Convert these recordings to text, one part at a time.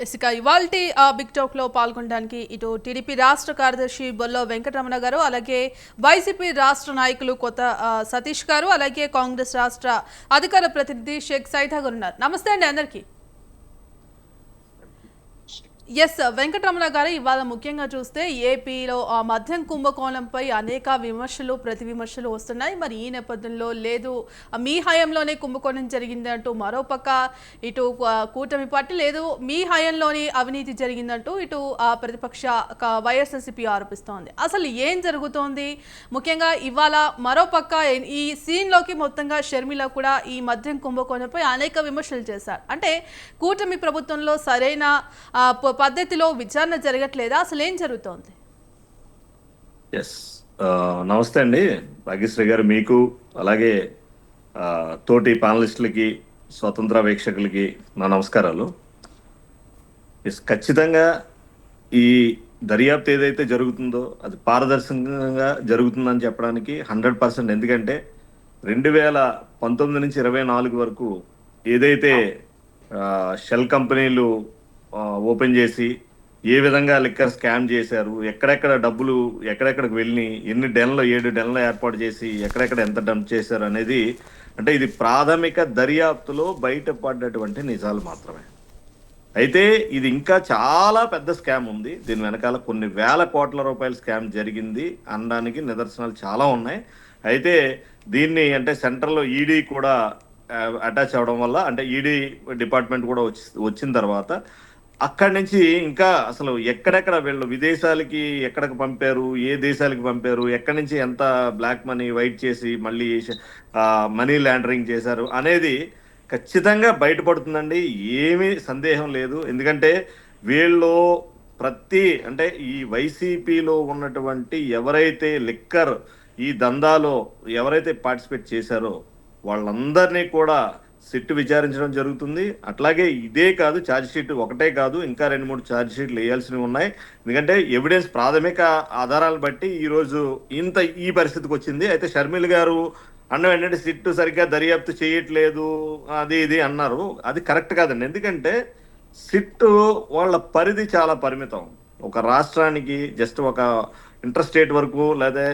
ఇసుక ఇవాల్టి big talk లో పాల్గొనడానికి ఇటు టీడీపీ రాష్ట్ర కార్యదర్శి బొల్ల వెంకటరమణ గారు, అలాగే వైసీపీ రాష్ట్ర నాయకులు కొత్త సతీష్ గారు, అలాగే కాంగ్రెస్ రాష్ట్ర అధికార ప్రతినిధి షేక్ సైదా గారు ఉన్నారు. నమస్తే అండి అందరికీ. ఎస్ వెంకటరమణ గారు, ఇవాళ ముఖ్యంగా చూస్తే ఏపీలో మద్యం కుంభకోణంపై అనేక విమర్శలు ప్రతి విమర్శలు వస్తున్నాయి. మరి ఈ నేపథ్యంలో లేదు మీ హయాంలోనే కుంభకోణం జరిగిందంటూ మరోపక్క ఇటు కూటమి పార్టీ, లేదు మీ హయాంలోనే అవినీతి జరిగిందంటూ ఇటు ప్రతిపక్ష వైఎస్ఆర్సీపీ ఆరోపిస్తోంది. అసలు ఏం జరుగుతోంది? ముఖ్యంగా ఇవాళ మరోపక్క ఈ సీన్లోకి మొత్తంగా షర్మిల కూడా ఈ మద్యం కుంభకోణంపై అనేక విమర్శలు చేశారు. అంటే కూటమి ప్రభుత్వంలో సరైన పద్ధతిలో విచారణ జరగట్లేదా? అసలు ఏం జరుగుతోంది? ఎస్, నమస్తే అండి భాగ్యశ్రీ గారు, మీకు అలాగే తోటి పానలిస్టులకి, స్వతంత్ర వీక్షకులకి నా నమస్కారాలు. ఎస్, ఖచ్చితంగా ఈ దర్యాప్తు ఏదైతే జరుగుతుందో అది పారదర్శకంగా జరుగుతుందని చెప్పడానికి 100%. ఎందుకంటే 2019 నుంచి 24 వరకు ఏదైతే షెల్ కంపెనీలు ఓపెన్ చేసి ఏ విధంగా లిక్కర్ స్కామ్ చేశారు, ఎక్కడెక్కడ డబ్బులు ఎక్కడెక్కడికి వెళ్ళి, ఎన్ని డెన్లు 7 డెన్లు ఏర్పాటు చేసి ఎక్కడెక్కడ ఎంత డంప్ చేశారు అనేది, అంటే ఇది ప్రాథమిక దర్యాప్తులో బయటపడ్డటువంటి నిజాలు మాత్రమే. అయితే ఇది ఇంకా చాలా పెద్ద స్కామ్ ఉంది. దీని వెనకాల కొన్ని వేల కోట్ల రూపాయల స్కామ్ జరిగింది అనడానికి నిదర్శనాలు చాలా ఉన్నాయి. అయితే దీన్ని అంటే సెంట్రల్లో ఈడీ కూడా అటాచ్ అవ్వడం వల్ల, అంటే ఈడీ డిపార్ట్మెంట్ కూడా వచ్చిన తర్వాత అక్కడి నుంచి ఇంకా అసలు ఎక్కడెక్కడ వీళ్ళు విదేశాలకి ఎక్కడికి పంపారు, ఏ దేశాలకి పంపారు, ఎక్కడి నుంచి ఎంత బ్లాక్ మనీ వైట్ చేసి మళ్ళీ మనీ లాండరింగ్ చేశారు అనేది ఖచ్చితంగా బయటపడుతుందండి. ఏమీ సందేహం లేదు. ఎందుకంటే వీళ్ళు అంటే ఈ వైసీపీలో ఉన్నటువంటి ఎవరైతే లిక్కర్ ఈ దందాలో ఎవరైతే పార్టిసిపేట్ చేశారో వాళ్ళందరినీ కూడా సిట్ విచారించడం జరుగుతుంది. అట్లాగే ఇదే కాదు, ఛార్జ్ షీట్ ఒకటే కాదు, ఇంకా 2-3 ఛార్జ్ షీట్లు వేయాల్సినవి ఉన్నాయి. ఎందుకంటే ఎవిడెన్స్ ప్రాథమిక ఆధారాలను బట్టి ఈరోజు ఈ పరిస్థితికి వచ్చింది. అయితే షర్మిల గారు అన్నం ఏంటంటే సిట్ సరిగ్గా దర్యాప్తు చేయట్లేదు అది ఇది అన్నారు. అది కరెక్ట్ కాదండి. ఎందుకంటే సిట్ వాళ్ళ పరిధి చాలా పరిమితం. ఒక రాష్ట్రానికి జస్ట్ ఒక ఇంటర్ స్టేట్ వరకు, లేదా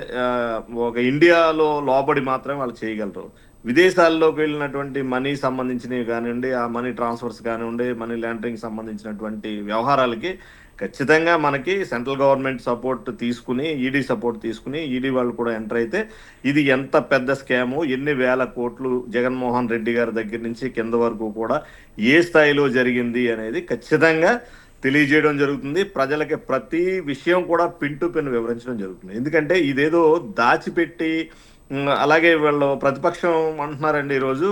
ఒక ఇండియాలో లోబడి మాత్రమే వాళ్ళు చేయగలరు. విదేశాల్లోకి వెళ్ళినటువంటి మనీ సంబంధించినవి కానివ్వండి, ఆ మనీ ట్రాన్స్ఫర్స్ కానివ్వండి, మనీ లాండరింగ్ సంబంధించినటువంటి వ్యవహారాలకి ఖచ్చితంగా మనకి సెంట్రల్ గవర్నమెంట్ సపోర్ట్ తీసుకుని, ఈడీ సపోర్ట్ తీసుకుని, ఈడీ వాళ్ళు కూడా ఎంటర్ అయితే ఇది ఎంత పెద్ద స్కాము, ఎన్ని వేల కోట్లు జగన్మోహన్ రెడ్డి గారి దగ్గర నుంచి కింద వరకు కూడా ఏ స్థాయిలో జరిగింది అనేది ఖచ్చితంగా తెలియజేయడం జరుగుతుంది. ప్రజలకి ప్రతి విషయం కూడా పిన్ టు పిన్ వివరించడం జరుగుతుంది. ఎందుకంటే ఇదేదో దాచిపెట్టి, అలాగే వీళ్ళు ప్రతిపక్షం అంటున్నారండి ఈరోజు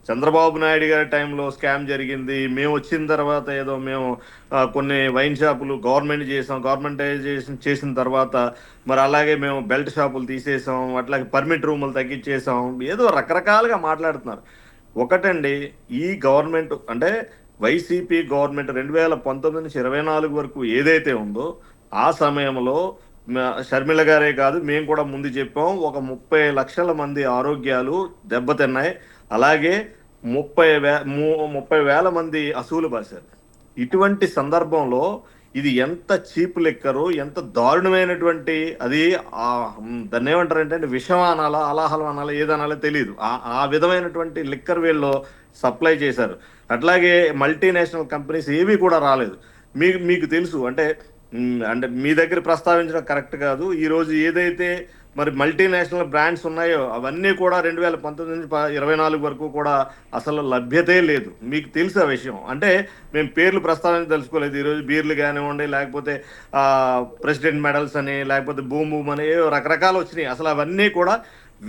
చంద్రబాబు నాయుడు గారి టైంలో స్కామ్ జరిగింది, మేము వచ్చిన తర్వాత ఏదో మేము కొన్ని వైన్ షాపులు గవర్నమెంటైజేషన్ చేసిన తర్వాత మరి అలాగే మేము బెల్ట్ షాపులు తీసేసాం, అట్లాగే పర్మిట్ రూములు తగ్గించేసాం, ఏదో రకరకాలుగా మాట్లాడుతున్నారు. ఒకటండి, ఈ గవర్నమెంట్ అంటే వైసీపీ గవర్నమెంట్ 2019 నుంచి 24 వరకు ఏదైతే ఉందో ఆ సమయంలో షర్మిల గారే కాదు, మేము కూడా ముందు చెప్పాం, ఒక 30 లక్షల మంది ఆరోగ్యాలు దెబ్బతిన్నాయి. అలాగే 30,000 మంది అసూలు బాశారు. ఇటువంటి సందర్భంలో ఇది ఎంత చీప్ లిక్కరు, ఎంత దారుణమైనటువంటి, అది దాన్ని ఏమంటారంటే విషం అనాలా, అలాహలం అనాలా, ఏదనాలో తెలియదు, ఆ విధమైనటువంటి లిక్కర్ వీళ్ళు సప్లై చేశారు. అట్లాగే మల్టీనేషనల్ కంపెనీస్ ఏవి కూడా రాలేదు. మీకు తెలుసు, అంటే మీ దగ్గర ప్రస్తావించడం కరెక్ట్ కాదు. ఈరోజు ఏదైతే మరి మల్టీనేషనల్ బ్రాండ్స్ ఉన్నాయో అవన్నీ కూడా 2019 నుంచి 24 వరకు కూడా అసలు లభ్యతే లేదు. మీకు తెలుసు ఆ విషయం. అంటే మేము పేర్లు ప్రస్తావించదలుచుకోలేదు. ఈరోజు బీర్లు కానివ్వండి, లేకపోతే ప్రెసిడెంట్ మెడల్స్ అని, లేకపోతే బూమ్ బూమ్ అని రకరకాలు వచ్చినాయి. అసలు అవన్నీ కూడా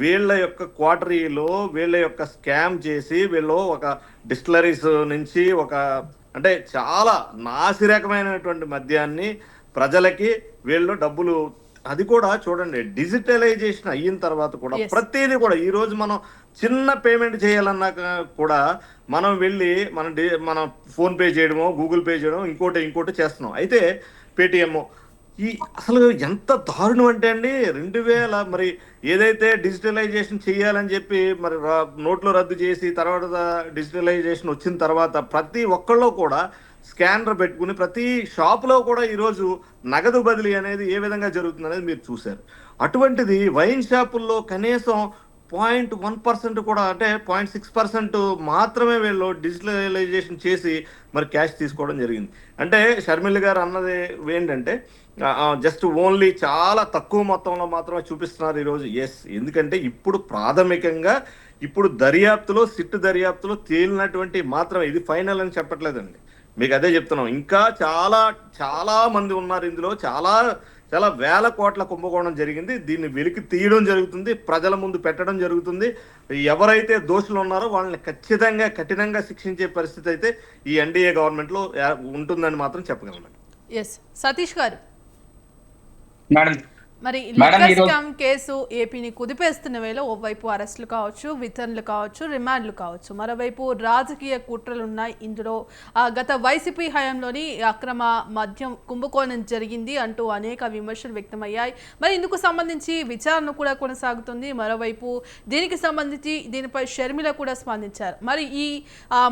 వీళ్ళ యొక్క క్వార్టరీలో వీళ్ళ యొక్క స్కామ్ చేసి వీళ్ళు ఒక డిస్టిలరీస్ నుంచి అంటే చాలా నాసిరకమైనటువంటి మద్యాన్ని ప్రజలకి వీళ్ళు డబ్బులు, అది కూడా చూడండి డిజిటలైజేషన్ అయిన తర్వాత కూడా ప్రతిదీ కూడా ఈరోజు మనం చిన్న పేమెంట్ చేయాలన్నా కూడా మనం వెళ్ళి మన ఫోన్ పే చేయడమో, గూగుల్ పే చేయడమో, ఇంకోటి చేస్తున్నాం. అయితే పేటిఎం అసలు ఎంత దారుణం అంటే అండి, 2000 మరి ఏదైతే డిజిటలైజేషన్ చేయాలని చెప్పి మరి నోట్లు రద్దు చేసి తర్వాత డిజిటలైజేషన్ వచ్చిన తర్వాత ప్రతి ఒక్కళ్ళు కూడా స్కానర్ పెట్టుకుని ప్రతి షాపులో కూడా ఈరోజు నగదు బదిలీ అనేది ఏ విధంగా జరుగుతుంది అనేది మీరు చూశారు. అటువంటిది వైన్ షాపుల్లో కనీసం 0.1% కూడా, అంటే 0.6% మాత్రమే వీళ్ళు డిజిటలైజేషన్ చేసి మరి క్యాష్ తీసుకోవడం జరిగింది. అంటే షర్మిల గారు అన్నది ఏంటంటే జస్ట్ ఓన్లీ చాలా తక్కువ మొత్తంలో మాత్రమే చూపిస్తున్నారు ఈరోజు. ఎస్, ఎందుకంటే ఇప్పుడు ప్రాథమికంగా ఇప్పుడు సిట్ దర్యాప్తులో తేలినటువంటి మాత్రమే, ఇది ఫైనల్ అని చెప్పట్లేదండి, మీకు అదే చెప్తున్నాం. ఇంకా చాలా చాలా మంది ఉన్నారు ఇందులో, చాలా చాలా వేల కోట్ల కుంభకోణం జరిగింది. దీన్ని వెలికి తీయడం జరుగుతుంది, ప్రజల ముందు పెట్టడం జరుగుతుంది. ఎవరైతే దోషులు ఉన్నారో వాళ్ళని ఖచ్చితంగా కఠినంగా శిక్షించే పరిస్థితి అయితే ఈ ఎన్డీఏ గవర్నమెంట్లో ఉంటుందని మాత్రం చెప్పగలను. ఎస్, సతీష్ గారు, మేడం మరి లిక్కర్ స్కామ్ కేసు ఏపీని కుదిపేస్తున్న వేళ ఓవైపు అరెస్టులు కావచ్చు, విచారణలు కావచ్చు, రిమాండ్లు కావచ్చు, మరోవైపు రాజకీయ కుట్రలు ఉన్నాయి ఇందులో. గత వైసీపీ హయాంలోని అక్రమ మద్యం కుంభకోణం జరిగింది అంటూ అనేక విమర్శలు వ్యక్తమయ్యాయి. మరి ఇందుకు సంబంధించి విచారణ కూడా కొనసాగుతుంది. మరోవైపు దీనికి సంబంధించి దీనిపై షర్మిల కూడా స్పందించారు. మరి ఈ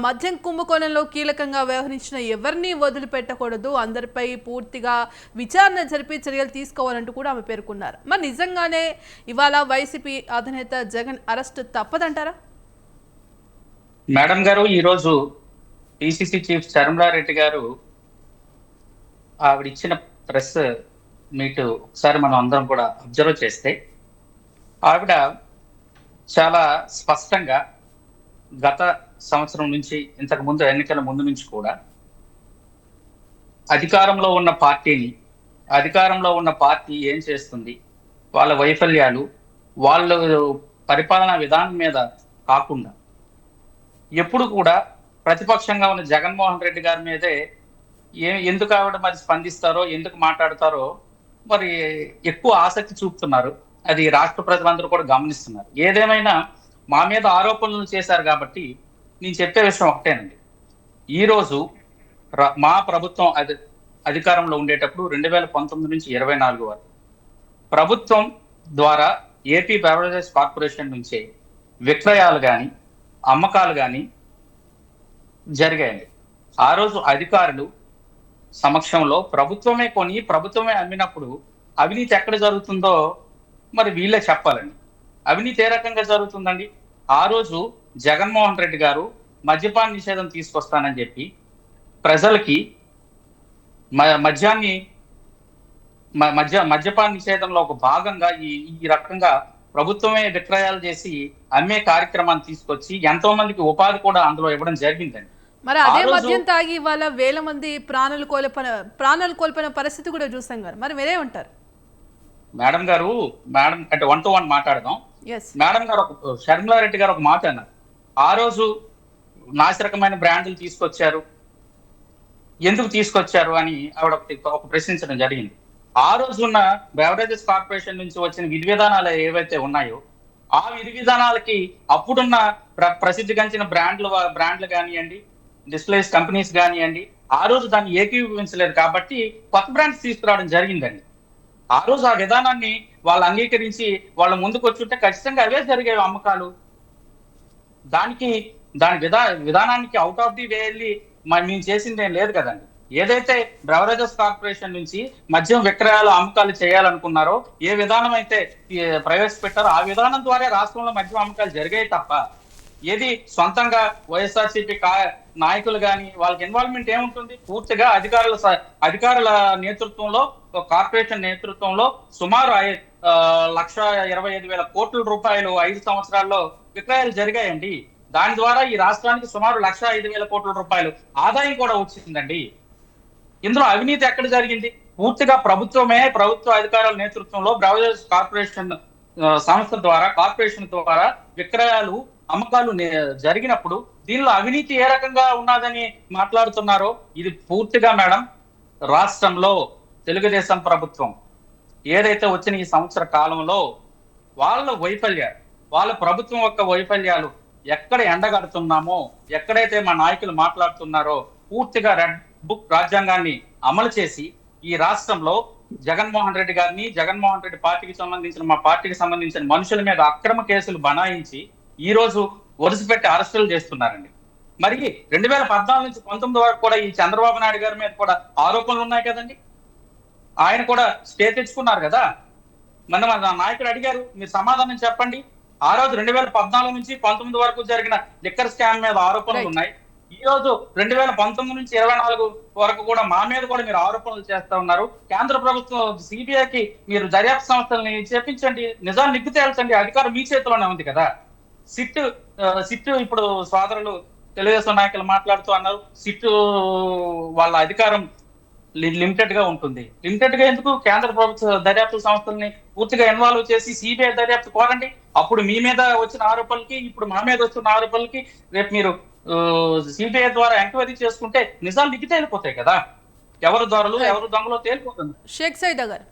మద్యం కుంభకోణంలో కీలకంగా వ్యవహరించిన ఎవరిని వదిలిపెట్టకూడదు, అందరిపై పూర్తిగా విచారణ జరిపి చర్యలు తీసుకోవాలంటూ కూడా ఆమె పేర్కొన్నారు. మరి నిజంగానే ఇవాళ వైసీపీ అధినేత జగన్ అరెస్ట్ తప్పదంటారా? మేడం గారు, ఈరోజు పిసిసి చీఫ్ శర్మిలారెడ్డి గారు ఆవిడ ఇచ్చిన ప్రెస్ మీట్ ఒకసారి మనం అందరం కూడా అబ్జర్వ్ చేస్తే, ఆవిడ చాలా స్పష్టంగా గత సంవత్సరం నుంచి, ఇంతకు ముందు ఎన్నికల ముందు నుంచి కూడా అధికారంలో ఉన్న పార్టీ ఏం చేస్తుంది, వాళ్ళ వైఫల్యాలు, వాళ్ళ పరిపాలనా విధానం మీద కాకుండా ఎప్పుడు కూడా ప్రతిపక్షంగా ఉన్న జగన్మోహన్ రెడ్డి గారి మీదే ఎందుకు ఆవిడ మరి స్పందిస్తారో, ఎందుకు మాట్లాడతారో మరి ఎక్కువ ఆసక్తి చూపుతున్నారు. అది రాష్ట్ర ప్రజలందరూ కూడా గమనిస్తున్నారు. ఏదేమైనా మా మీద ఆరోపణలు చేశారు కాబట్టి నేను చెప్పే విషయం ఒకటేనండి. ఈరోజు మా ప్రభుత్వం అధికారంలో ఉండేటప్పుడు 2019 నుంచి 24 వరకు ప్రభుత్వం ద్వారా ఏపీ బెవరేజెస్ కార్పొరేషన్ నుంచే విక్రయాలు కానీ అమ్మకాలు కానీ జరిగాయి. ఆ రోజు అధికారులు సమక్షంలో ప్రభుత్వమే కొని ప్రభుత్వమే అమ్మినప్పుడు అవినీతి ఎక్కడ జరుగుతుందో మరి వీళ్ళే చెప్పాలండి. అవినీతి ఏ రకంగా జరుగుతుందండి? ఆ రోజు జగన్మోహన్ రెడ్డి గారు మద్యపాన నిషేధం తీసుకొస్తానని చెప్పి ప్రజలకి మద్యపాన నిషేధంలో ఒక భాగంగా ఈ రకంగా ప్రభుత్వమే విక్రయాలు చేసి అమ్మే కార్యక్రమాన్ని తీసుకొచ్చి ఎంతో మందికి ఉపాధి కూడా అందులో ఇవ్వడం జరిగిందండి. మరి అదే మద్యం తాగి ఇవాళ వేల మంది ప్రాణాలు కోల్పోయిన పరిస్థితి కూడా చూసాం గారు. మరి మీరే ఉంటారు మేడం గారు? మేడం అంటే 1 to 1 మాట్లాడదాం. మేడం గారు, షర్మిలారెడ్డి గారు ఒక మాట అన్నారు. ఆ రోజు నాసిరకమైన బ్రాండ్లు తీసుకొచ్చారు, ఎందుకు తీసుకొచ్చారు అని ఆవిడ ఒక ప్రశ్నించడం జరిగింది. ఆ రోజున్న బెవరేజెస్ కార్పొరేషన్ నుంచి వచ్చిన విధి విధానాలు ఏవైతే ఉన్నాయో ఆ విధి విధానాలకి అప్పుడున్న ప్రసిద్ధిగాంచిన బ్రాండ్లు కానివ్వండి, డిస్ప్లేస్ కంపెనీస్ కానివ్వండి, ఆ రోజు దాన్ని ఏకీభవించలేదు కాబట్టి కొత్త బ్రాండ్స్ తీసుకురావడం జరిగిందండి. ఆ రోజు ఆ విధానాన్ని వాళ్ళు అంగీకరించి వాళ్ళ ముందుకు వచ్చుంటే ఖచ్చితంగా అవే జరిగేవి అమ్మకాలు. దాని విధానానికి అవుట్ ఆఫ్ ది వే వెళ్ళి మేము చేసింది ఏం లేదు కదండి. ఏదైతే బెవరేజెస్ కార్పొరేషన్ నుంచి మద్యం విక్రయాలు అమ్మకాలు చేయాలనుకున్నారో, ఏ విధానం అయితే ప్రవేశపెట్టారో ఆ విధానం ద్వారా రాష్ట్రంలో మద్యం అమ్మకాలు జరిగాయి తప్ప ఏది సొంతంగా వైఎస్ఆర్సీపీ నాయకులు కానీ వాళ్ళకి ఇన్వాల్వ్మెంట్ ఏముంటుంది? పూర్తిగా అధికారుల నేతృత్వంలో, కార్పొరేషన్ నేతృత్వంలో సుమారు 1,25,000 కోట్ల రూపాయలు 5 సంవత్సరాల్లో విక్రయాలు జరిగాయండి. దాని ద్వారా ఈ రాష్ట్రానికి సుమారు 1,05,000 కోట్ల రూపాయలు ఆదాయం కూడా వచ్చిందండి. ఇందులో అవినీతి ఎక్కడ జరిగింది? పూర్తిగా ప్రభుత్వ అధికారుల నేతృత్వంలో బెవరేజెస్ కార్పొరేషన్ సంస్థ ద్వారా, కార్పొరేషన్ ద్వారా విక్రయాలు అమ్మకాలు జరిగినప్పుడు దీనిలో అవినీతి ఏ రకంగా ఉన్నదని మాట్లాడుతున్నారో ఇది పూర్తిగా మేడం రాష్ట్రంలో తెలుగుదేశం ప్రభుత్వం ఏదైతే వచ్చిన ఈ సంవత్సర కాలంలో వాళ్ళ ప్రభుత్వం యొక్క వైఫల్యాలు ఎక్కడ ఎండగడుతున్నామో, ఎక్కడైతే మా నాయకులు మాట్లాడుతున్నారో పూర్తిగా రెడ్ బుక్ రాజ్యాంగాన్ని అమలు చేసి ఈ రాష్ట్రంలో జగన్మోహన్ రెడ్డి గారిని, జగన్మోహన్ రెడ్డి మా పార్టీకి సంబంధించిన మనుషుల మీద అక్రమ కేసులు బనాయించి ఈ రోజు వరుసపెట్టి అరెస్టులు చేస్తున్నారండి. మరి 2014 నుంచి 19 వరకు కూడా ఈ చంద్రబాబు నాయుడు గారి మీద కూడా ఆరోపణలు ఉన్నాయి కదండి. ఆయన కూడా స్టే తెచ్చుకున్నారు కదా. మన నాయకుడు అడిగారు, మీరు సమాధానం చెప్పండి. ఆ రోజు 2014 నుంచి 19 వరకు జరిగిన లిక్కర్ స్కామ్ మీద ఆరోపణలు ఉన్నాయి. ఈ రోజు 2019 నుంచి 24 వరకు కూడా మా మీద కూడా మీరు ఆరోపణలు చేస్తా ఉన్నారు. కేంద్ర ప్రభుత్వం సిబిఐకి మీరు దర్యాప్తు సంస్థల్ని చేపించండి, నిజాన్ని నిగ్గు తేల్చండి, అధికారం మీ చేతిలోనే ఉంది కదా. సిట్ ఇప్పుడు సోదరులు తెలుగుదేశం నాయకులు మాట్లాడుతూ అన్నారు, సిట్ వాళ్ళ అధికారం లిమిటెడ్ గా ఉంటుంది. లిమిటెడ్ గా ఎందుకు? కేంద్ర ప్రభుత్వ దర్యాప్తు సంస్థల్ని పూర్తిగా ఇన్వాల్వ్ చేసి సిబిఐ దర్యాప్తు కోరండి. అప్పుడు మీ మీద వచ్చిన ఆరోపణలకి, ఇప్పుడు మా మీద వస్తున్న ఆరోపణలకి రేపు మీరు సిబిఐ ద్వారా ఎంక్వైరీ చేసుకుంటే నిజాలు నిగ్గు తేలిపోతాయి కదా. ఎవరు దొరలు ఎవరు దొంగలో తేలిపోతుంది. షేక్ సైదా గారు,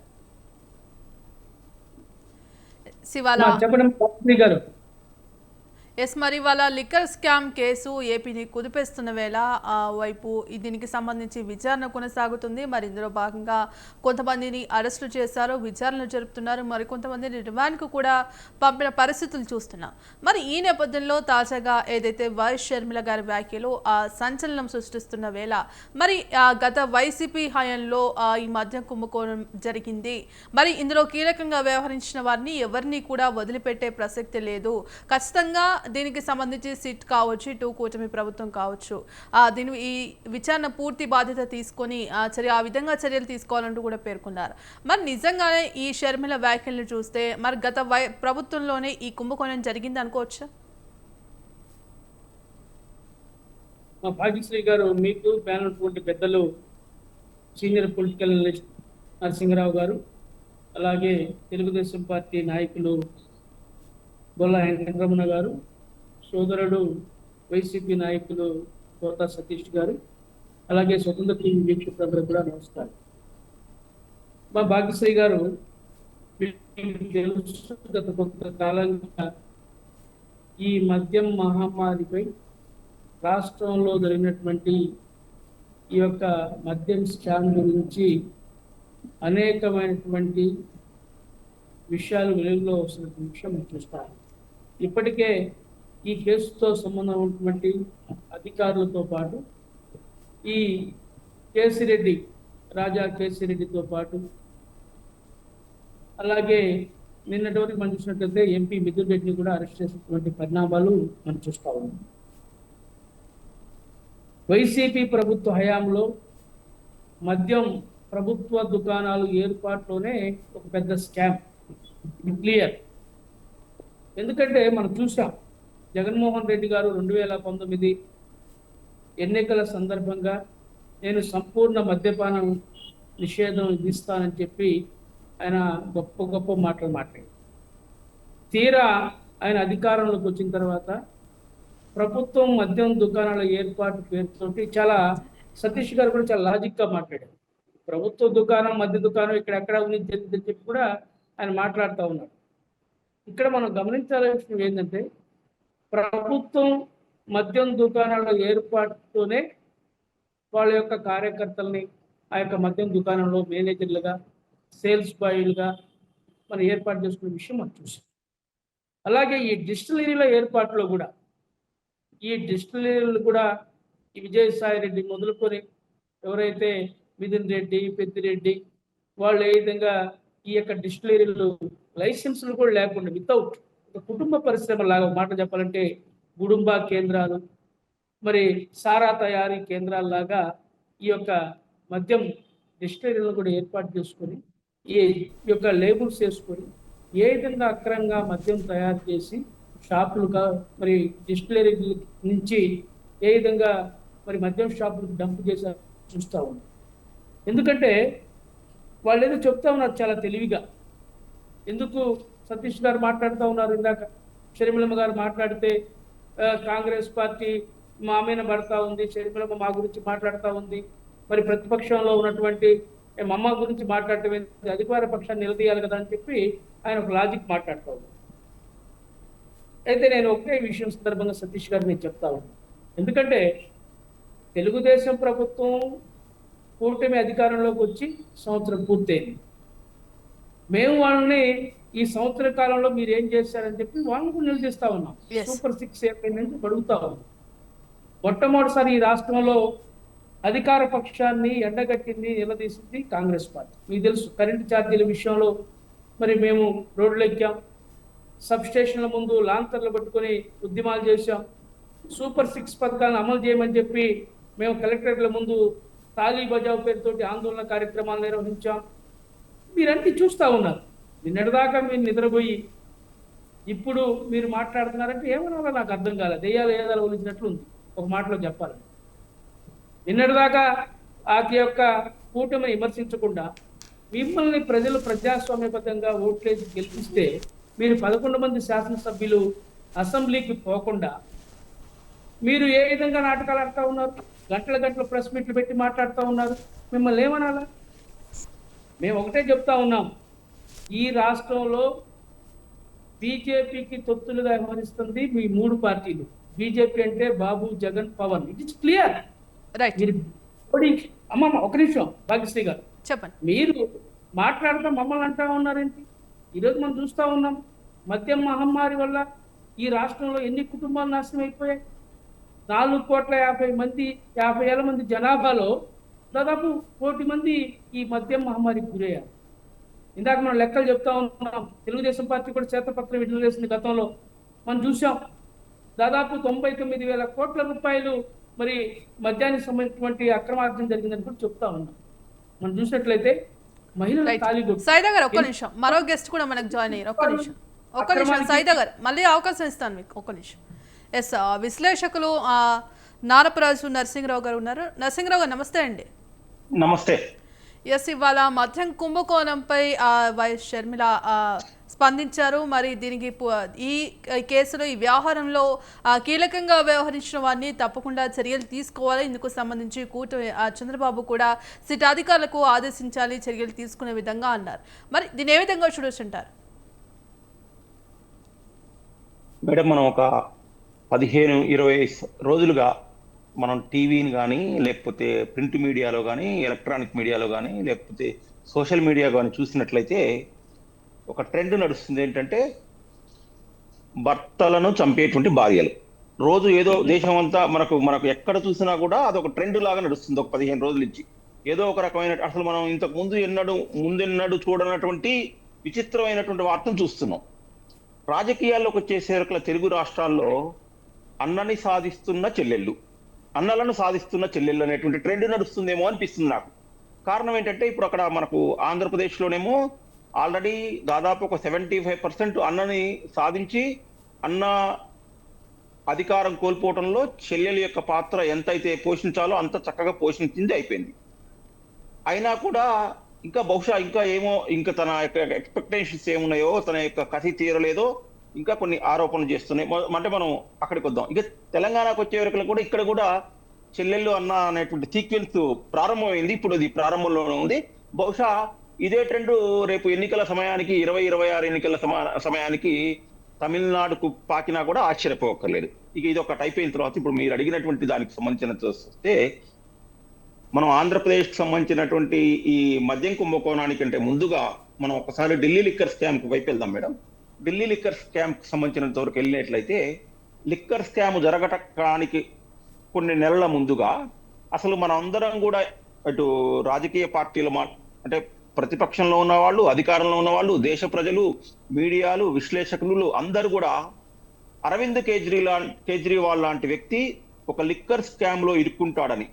శివాలా చెప్పండి గారు. ఎస్, మరి వాళ్ళ లిక్కర్ స్కామ్ కేసు ఏపీని కుదిపేస్తున్న వేళ వైపు దీనికి సంబంధించి విచారణ కొనసాగుతుంది. మరి ఇందులో భాగంగా కొంతమందిని అరెస్టు చేశారు, విచారణ జరుపుతున్నారు, మరి కొంతమందిని రిమాండ్కు కూడా పంపిన పరిస్థితులు చూస్తున్నాం. మరి ఈ నేపథ్యంలో తాజాగా ఏదైతే వైఎస్ షర్మిల గారి వ్యాఖ్యలు సంచలనం సృష్టిస్తున్న వేళ, మరి గత వైసీపీ హయాంలో ఈ మద్యం కుంభకోణం జరిగింది. మరి ఇందులో కీలకంగా వ్యవహరించిన వారిని ఎవరిని కూడా వదిలిపెట్టే ప్రసక్తి లేదు. ఖచ్చితంగా దీనికి సంబంధించి సిట్ కావచ్చు, ఇటు కూటమి ప్రభుత్వం కావచ్చు, ఈ విచారణ పూర్తి బాధ్యత తీసుకొని ఆ విధంగా చర్యలు తీసుకోవాలంటూ కూడా పేర్కొన్నారు. మరి నిజంగానే ఈ షర్మిల వ్యాఖ్యలను చూస్తే మరి గత ప్రభుత్వంలోనే ఈ కుంభకోణం జరిగింది అనుకోవచ్చు. మా భాగ్యశ్రీ గారు, మీకు ప్యానల్ పెద్దలు సీనియర్ పొలిటికల్ అనలిస్ట్ నరసింహరావు గారు, అలాగే తెలుగుదేశం పార్టీ నాయకులు గొల్ల వెంకటరమణ గారు, సోదరుడు వైసీపీ నాయకులు కోట సతీష్ గారు, అలాగే స్వతంత్ర టీవీ వీక్షకులందరూ కూడా నమస్కారం. మా భాగ్యశ్రీ గారు, తెలుసు గత కొంతకాలంగా ఈ మద్యం మహమ్మారిపై రాష్ట్రంలో జరిగినటువంటి ఈ యొక్క మద్యం స్కామ్ గురించి అనేకమైనటువంటి విషయాలు వెలుగులో వస్తున్న విషయం చూస్తాను. ఇప్పటికే ఈ కేసుతో సంబంధం ఉన్నటువంటి అధికారులతో పాటు ఈ కేసిరెడ్డి, రాజా కేసిరెడ్డితో పాటు, అలాగే నిన్నటి వరకు మనం చూసినట్లయితే ఎంపీ మిథున్ రెడ్డిని కూడా అరెస్ట్ చేసినటువంటి పరిణామాలు మనం చూస్తూ ఉన్నాం. వైసీపీ ప్రభుత్వ హయాంలో మద్యం ప్రభుత్వ దుకాణాలు ఏర్పాటులోనే ఒక పెద్ద స్కామ్, ఇది క్లియర్. ఎందుకంటే మనం చూసాం, జగన్మోహన్ రెడ్డి గారు 2019 ఎన్నికల సందర్భంగా నేను సంపూర్ణ మద్యపానం నిషేధం విధిస్తానని చెప్పి ఆయన గొప్ప గొప్ప మాటలు మాట్లాడారు. తీరా ఆయన అధికారంలోకి వచ్చిన తర్వాత ప్రభుత్వం మద్యం దుకాణాల ఏర్పాటు పేరుతోటి చాలా, సతీష్ గారు కూడా చాలా లాజిక్గా మాట్లాడారు. ప్రభుత్వ దుకాణం, మద్య దుకాణం ఇక్కడెక్కడ ఉంది చెప్పి కూడా ఆయన మాట్లాడుతూ ఉన్నారు. ఇక్కడ మనం గమనించాల్సిన ఏంటంటే, ప్రభుత్వం మద్యం దుకాణాల ఏర్పాటుతోనే వాళ్ళ యొక్క కార్యకర్తల్ని ఆ యొక్క మద్యం దుకాణంలో మేనేజర్లుగా, సేల్స్ బాయ్లుగా మనం ఏర్పాటు చేసుకునే విషయం మనం చూసాం. అలాగే ఈ డిస్టిలరీల ఏర్పాటులో కూడా, ఈ డిస్టిలరీలు కూడా ఈ విజయసాయి రెడ్డి మొదలుకొని ఎవరైతే మిథున్ రెడ్డి, పెద్దిరెడ్డి, వాళ్ళు ఏ విధంగా ఈ యొక్క డిస్టిలరీలు లైసెన్సులు కూడా లేకుండా వితౌట్ ఒక కుటుంబ పరిశ్రమ లాగా, మాట చెప్పాలంటే గుడుంబా కేంద్రాలు, మరి సారా తయారీ కేంద్రాల్లాగా ఈ యొక్క మద్యం డిస్టిలరీలను కూడా ఏర్పాటు చేసుకొని ఈ యొక్క లేబుల్స్ వేసుకొని ఏ విధంగా అక్రమంగా మద్యం తయారు చేసి షాపులుగా, మరి డిస్టిలరీ నుంచి ఏ విధంగా మరి మద్యం షాపులకు డంప్ చేసి చూస్తూ ఉన్నాం. ఎందుకంటే వాళ్ళు ఏదో చెప్తా ఉన్నారు చాలా తెలివిగా. ఎందుకు సతీష్ గారు మాట్లాడుతూ ఉన్నారు, ఇందాక షర్మిలమ్మ గారు మాట్లాడితే కాంగ్రెస్ పార్టీ మా మీద పడతా ఉంది, షర్మిలమ్మ మా గురించి మాట్లాడుతూ ఉంది, మరి ప్రతిపక్షంలో ఉన్నటువంటి మా అమ్మ గురించి మాట్లాడటం అధికార పక్షాన్ని నిలదీయాలి కదా అని చెప్పి ఆయన ఒక లాజిక్ మాట్లాడుతూ ఉన్నారు. అయితే నేను ఒకే విషయం సందర్భంగా సతీష్ గారు నేను చెప్తా ఉన్నాను. ఎందుకంటే తెలుగుదేశం ప్రభుత్వం కూటమి అధికారంలోకి వచ్చి సంవత్సరం పూర్తయింది. మేము వాళ్ళని ఈ సంవత్సర కాలంలో మీరు ఏం చేశారని చెప్పి వాళ్ళని కూడా నిలదీస్తా ఉన్నాం. సూపర్ 6 ఏమైందని అడుగుతా ఉన్నాం. మొట్టమొదటిసారి ఈ రాష్ట్రంలో అధికార పక్షాన్ని ఎండగట్టింది, నిలదీసింది కాంగ్రెస్ పార్టీ. మీకు తెలుసు, కరెంటు ఛార్జీల విషయంలో మరి మేము రోడ్లు ఎక్కాం, సబ్ స్టేషన్ల ముందు లాంతర్లు పట్టుకొని ఉద్యమాలు చేశాం, సూపర్ 6 పథకాలను అమలు చేయమని చెప్పి మేము కలెక్టరేట్ల ముందు తాళీ బజావ్ పేరుతోటి ఆందోళన కార్యక్రమాలు నిర్వహించాం. మీరంతా చూస్తూ ఉన్నారు. నిన్నటిదాకా మీరు నిద్రపోయి ఇప్పుడు మీరు మాట్లాడుతున్నారంటే ఏమన్నా నాకు అర్థం కాలేదు. దెయ్యాలు ఏదాలు ఒలిచినట్లు ఉంది ఒక మాటలో చెప్పాలి. నిన్నటిదాకా ఆ యొక్క కూటమిని విమర్శించకుండా మిమ్మల్ని ప్రజలు ప్రజాస్వామ్యబద్ధంగా ఓట్లేసి గెలిపిస్తే మీరు 11 మంది శాసనసభ్యులు అసెంబ్లీకి పోకుండా మీరు ఏ విధంగా నాటకాలు ఆడుతూ ఉన్నారు, గంటల గంటల ప్రెస్ మీట్లు పెట్టి మాట్లాడుతూ ఉన్నారు. మిమ్మల్ని ఏమనాలా? మేము ఒకటే చెప్తా ఉన్నాం, ఈ రాష్ట్రంలో బీజేపీకి తొత్తులుగా వ్యవహరిస్తుంది మీ 3 పార్టీలు. బీజేపీ అంటే Babu, Jagan, Pawan. It is clear. మీరు అమ్మమ్మ ఒక నిమిషం భాగ్యశ్రీ గారు చెప్పండి. మీరు మాట్లాడుతూ మమ్మల్ని అంటా ఉన్నారేంటి? ఈరోజు మనం చూస్తూ ఉన్నాం, మద్యం మహమ్మారి వల్ల ఈ రాష్ట్రంలో ఎన్ని కుటుంబాలు నాశనం అయిపోయాయి. 4,50,000 మంది జనాభాలో దాదాపు 1 కోటి మంది ఈ మద్యం మహమ్మారికి గురయ్యారు. ఇందాక మనం లెక్కలు చెప్తా ఉన్నాం. తెలుగుదేశం పార్టీ కూడా శ్వేతపత్రం విడుదల చేసింది గతంలో. మనం చూసాం దాదాపు 99,000 కోట్ల రూపాయలు మరి మద్యానికి సంబంధించినటువంటి అక్రమార్జన జరిగిందని కూడా చెప్తా ఉన్నాం. మనం చూసినట్లయితే మహిళలు సైదా గారు ఒక్క నిమిషం, మరో గెస్ట్ కూడా మనకు జాయిన్ అయ్యారు. ఒక్క నిమిషం సైదా గారు, మళ్ళీ అవకాశం ఇస్తాను మీకు, ఒక్క నిమిషం. ఎస్, విశ్లేషకులు నారపరాజు నరసింహరావు గారు ఉన్నారు. నరసింహరావు గారు నమస్తే అండి. నమస్తే. ఎస్, ఇవాళ మద్యం కుంభకోణంపై వైఎస్ షర్మిల స్పందించారు. మరి దీనికి ఈ కేసులో, ఈ వ్యవహారంలో కీలకంగా వ్యవహరించిన వారిని తప్పకుండా చర్యలు తీసుకోవాలి. ఇందుకు సంబంధించి చంద్రబాబు కూడా సిట్ అధికారులకు ఆదేశించాలి చర్యలు తీసుకునే విధంగా అన్నారు. మరి దీని ఏ విధంగా చూడొచ్చుంటారు? మేడం, మనం ఒక 15-20 రోజులుగా మనం టీవీని కానీ, లేకపోతే ప్రింట్ మీడియాలో కానీ, ఎలక్ట్రానిక్ మీడియాలో కానీ, లేకపోతే సోషల్ మీడియా కానీ చూసినట్లయితే ఒక ట్రెండ్ నడుస్తుంది. ఏంటంటే భర్తలను చంపేటువంటి భార్యలు. రోజు ఏదో దేశం అంతా మనకు ఎక్కడ చూసినా కూడా అదొక ట్రెండ్ లాగా నడుస్తుంది. ఒక 15 రోజుల నుంచి ఏదో ఒక రకమైన, అసలు మనం ఇంతకు ముందెన్నడూ చూడనటువంటి విచిత్రమైనటువంటి వార్తను చూస్తున్నాం. రాజకీయాల్లోకి వచ్చేసరికి తెలుగు రాష్ట్రాల్లో అన్నలను సాధిస్తున్న చెల్లెళ్ళు అనేటువంటి ట్రెండ్ నడుస్తుందేమో అనిపిస్తుంది నాకు. కారణం ఏంటంటే ఇప్పుడు అక్కడ మనకు ఆంధ్రప్రదేశ్లోనేమో ఆల్రెడీ దాదాపు ఒక 75% అన్నని సాధించి, అన్న అధికారం కోల్పోవడంలో చెల్లెల యొక్క పాత్ర ఎంతైతే పోషించాలో అంత చక్కగా పోషించింది అయిపోయింది. అయినా కూడా ఇంకా బహుశా ఇంకా తన యొక్క ఎక్స్పెక్టేషన్స్ ఏమున్నాయో, తన యొక్క కసి తీరలేదో, ఇంకా కొన్ని ఆరోపణలు చేస్తున్నాయి. అంటే మనం అక్కడికి వద్దాం. ఇక తెలంగాణకు వచ్చే వరకు కూడా ఇక్కడ కూడా చెల్లెళ్ళు అన్న అనేటువంటి సీక్వెన్స్ ప్రారంభమైంది. ఇప్పుడు అది ప్రారంభంలోనే ఉంది. బహుశా ఇదే ట్రెండ్ రేపు ఎన్నికల సమయానికి 2026 ఎన్నికల సమయానికి తమిళనాడుకు పాకినా కూడా ఆశ్చర్యపోక్కర్లేదు. ఇక ఇది ఒకటి అయిపోయిన తర్వాత ఇప్పుడు మీరు అడిగినటువంటి దానికి సంబంధించిన చూస్తే, మనం ఆంధ్రప్రదేశ్కి సంబంధించినటువంటి ఈ మద్యం కుంభకోణానికంటే ముందుగా మనం ఒకసారి ఢిల్లీ లిక్కర్ స్కామ్ వైపు వెళ్దాం మేడం. ఢిల్లీ లిక్కర్ స్కామ్ సంబంధించినంత వరకు వెళ్ళినట్లయితే, లిక్కర్ స్కామ్ జరగటానికి కొన్ని నెలల ముందుగా అసలు మనం అందరం కూడా అటు రాజకీయ పార్టీలు అంటే ప్రతిపక్షంలో ఉన్న వాళ్ళు, అధికారంలో ఉన్న వాళ్ళు, దేశ ప్రజలు, మీడియాలు, విశ్లేషకులు అందరూ కూడా అరవింద్ కేజ్రీవాల్ లాంటి వ్యక్తి ఒక లిక్కర్ స్కామ్ లో ఇరుక్కుంటాడని,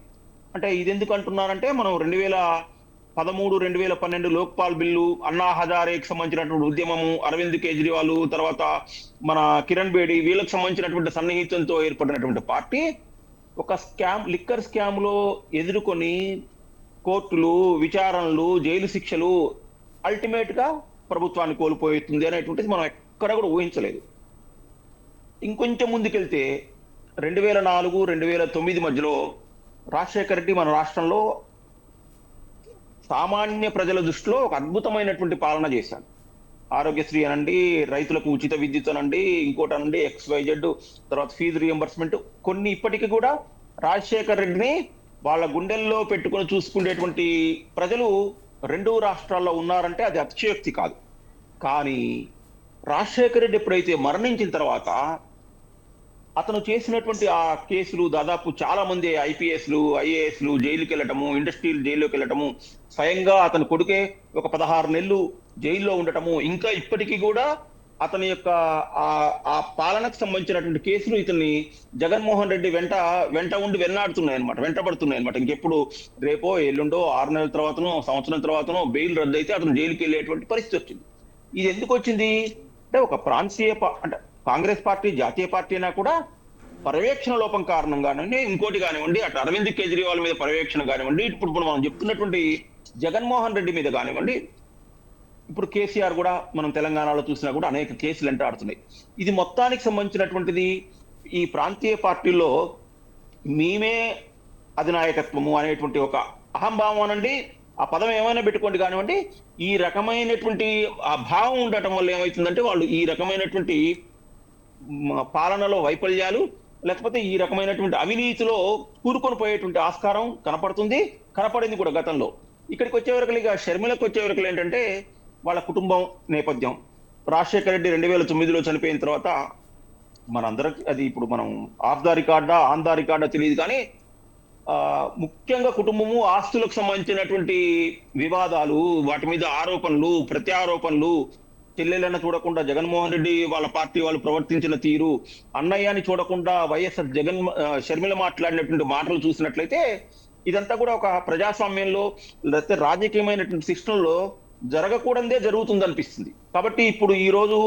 అంటే ఇది ఎందుకు అంటున్నారంటే, మనం 2013-2012 లోక్పాల్ బిల్లు, అన్నా హజారేకి సంబంధించినటువంటి ఉద్యమము, అరవింద్ కేజ్రీవాల్, తర్వాత మన కిరణ్ బేడి, వీళ్ళకి సంబంధించినటువంటి సన్నిహితంతో ఏర్పడినటువంటి పార్టీ ఒక లిక్కర్ స్కామ్ లో ఎదుర్కొని కోర్టులు, విచారణలు, జైలు శిక్షలు, అల్టిమేట్ గా ప్రభుత్వాన్ని కోల్పోతుంది అనేటువంటిది మనం ఎక్కడ కూడా ఊహించలేదు. ఇంకొంచెం ముందుకెళ్తే 2004-2009 మధ్యలో రాజశేఖర రెడ్డి మన రాష్ట్రంలో సామాన్య ప్రజల దృష్టిలో ఒక అద్భుతమైనటువంటి పాలన చేశాడు. ఆరోగ్యశ్రీ అనండి, రైతులకు ఉచిత విద్యుత్ అనండి, ఇంకోటనండి, XYZ, తర్వాత ఫీజు రియంబర్స్మెంట్, కొన్ని ఇప్పటికీ కూడా రాజశేఖర రెడ్డిని వాళ్ళ గుండెల్లో పెట్టుకొని చూసుకునేటువంటి ప్రజలు 2 రాష్ట్రాల్లో ఉన్నారంటే అది అతిశయోక్తి కాదు. కానీ రాజశేఖర రెడ్డి ఎప్పుడైతే మరణించిన తర్వాత అతను చేసినటువంటి ఆ కేసులు దాదాపు చాలా మంది ఐపీఎస్లు ఐఏఎస్లు జైలుకి వెళ్ళటము, ఇండస్ట్రియల్ జైల్లోకి వెళ్ళటము, స్వయంగా అతని కొడుకే ఒక 16 నెలలు జైల్లో ఉండటము, ఇంకా ఇప్పటికీ కూడా అతని యొక్క ఆ పాలనకు సంబంధించినటువంటి కేసులు ఇతన్ని జగన్మోహన్ రెడ్డి వెంట ఉండి వెన్నాడుతున్నాయి అనమాట, వెంటబడుతున్నాయి అనమాట. ఇంకెప్పుడు రేపో ఎల్లుండో 6 నెలల తర్వాతనో సంవత్సరం తర్వాతనో బెయిల్ రద్దు అయితే అతను జైలుకి వెళ్ళేటువంటి పరిస్థితి వచ్చింది. ఇది ఎందుకు వచ్చింది అంటే ఒక అంటే కాంగ్రెస్ పార్టీ జాతీయ పార్టీ అయినా కూడా పర్యవేక్షణ లోపం కారణంగానండి, ఇంకోటి కానివ్వండి, అటు అరవింద్ కేజ్రీవాల్ మీద పర్యవేక్షణ కానివ్వండి, ఇప్పుడు మనం చెప్తున్నటువంటి జగన్మోహన్ రెడ్డి మీద కానివ్వండి, ఇప్పుడు కేసీఆర్ కూడా మనం తెలంగాణలో చూసినా కూడా అనేక కేసులు వెంటాడుతున్నాయి. ఇది మొత్తానికి సంబంధించినటువంటిది ఈ ప్రాంతీయ పార్టీల్లో మేమే అధినాయకత్వము అనేటువంటి ఒక అహంభావం అనండి, ఆ పదం ఏమైనా పెట్టుకోండి కానివ్వండి, ఈ రకమైనటువంటి ఆ భావం ఉండటం వల్ల ఏమవుతుందంటే వాళ్ళు ఈ రకమైనటువంటి పాలనలో వైఫల్యాలు లేకపోతే ఈ రకమైనటువంటి అవినీతిలో కూరుకొని పోయేటువంటి ఆస్కారం కనపడింది కూడా గతంలో. ఇక్కడికి వచ్చేవరకు ఇక షర్మిలకు వచ్చేవరకు ఏంటంటే వాళ్ళ కుటుంబం నేపథ్యం, రాజశేఖర రెడ్డి 2009లో చనిపోయిన తర్వాత మనందరికి అది ఇప్పుడు మనం ఆఫ్ ద రికార్డా ఆన్ ద రికార్డా తెలియదు, కానీ ముఖ్యంగా కుటుంబము ఆస్తులకు సంబంధించినటువంటి వివాదాలు, వాటి మీద ఆరోపణలు ప్రత్యారోపణలు, చెల్లెలను చూడకుండా జగన్మోహన్ రెడ్డి వాళ్ళ పార్టీ వాళ్ళు ప్రవర్తించిన తీరు, అన్నయ్యని చూడకుండా వైఎస్ఆర్ షర్మిల మాట్లాడినటువంటి మాటలు చూసినట్లయితే ఇదంతా కూడా ఒక ప్రజాస్వామ్యంలో లేకపోతే రాజకీయమైనటువంటి సిస్టంలో జరగకూడదే జరుగుతుంది అనిపిస్తుంది. కాబట్టి ఇప్పుడు ఈ రోజు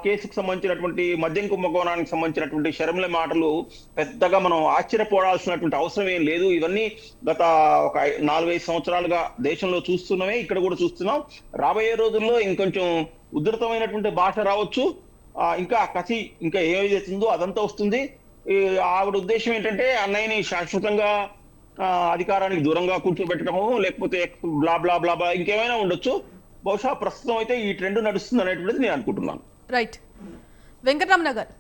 కేసుకు సంబంధించినటువంటి మద్యం కుంభకోణానికి సంబంధించినటువంటి షర్మిల మాటలు పెద్దగా మనం ఆశ్చర్యపోవాల్సినటువంటి అవసరం ఏం లేదు. ఇవన్నీ గత ఒక 4-5 సంవత్సరాలుగా దేశంలో చూస్తున్నామే, ఇక్కడ కూడా చూస్తున్నాం. రాబోయే రోజుల్లో ఇంకొంచెం ఉధృతమైనటువంటి భాష రావచ్చు, ఇంకా కసి ఇంకా ఏదైతుందో అదంతా వస్తుంది. ఆవిడ ఉద్దేశం ఏంటంటే అన్నయ్యని శాశ్వతంగా అధికారానికి దూరంగా కూర్చోబెట్టడము, లేకపోతే బ్లా బ్లా బ్లా బ్లా ఇంకేమైనా ఉండొచ్చు. బహుశా ప్రస్తుతం అయితే ఈ ట్రెండ్ నడుస్తుంది అనేటువంటిది నేను అనుకుంటున్నాను. రైట్. వెంకటరమణ గారు.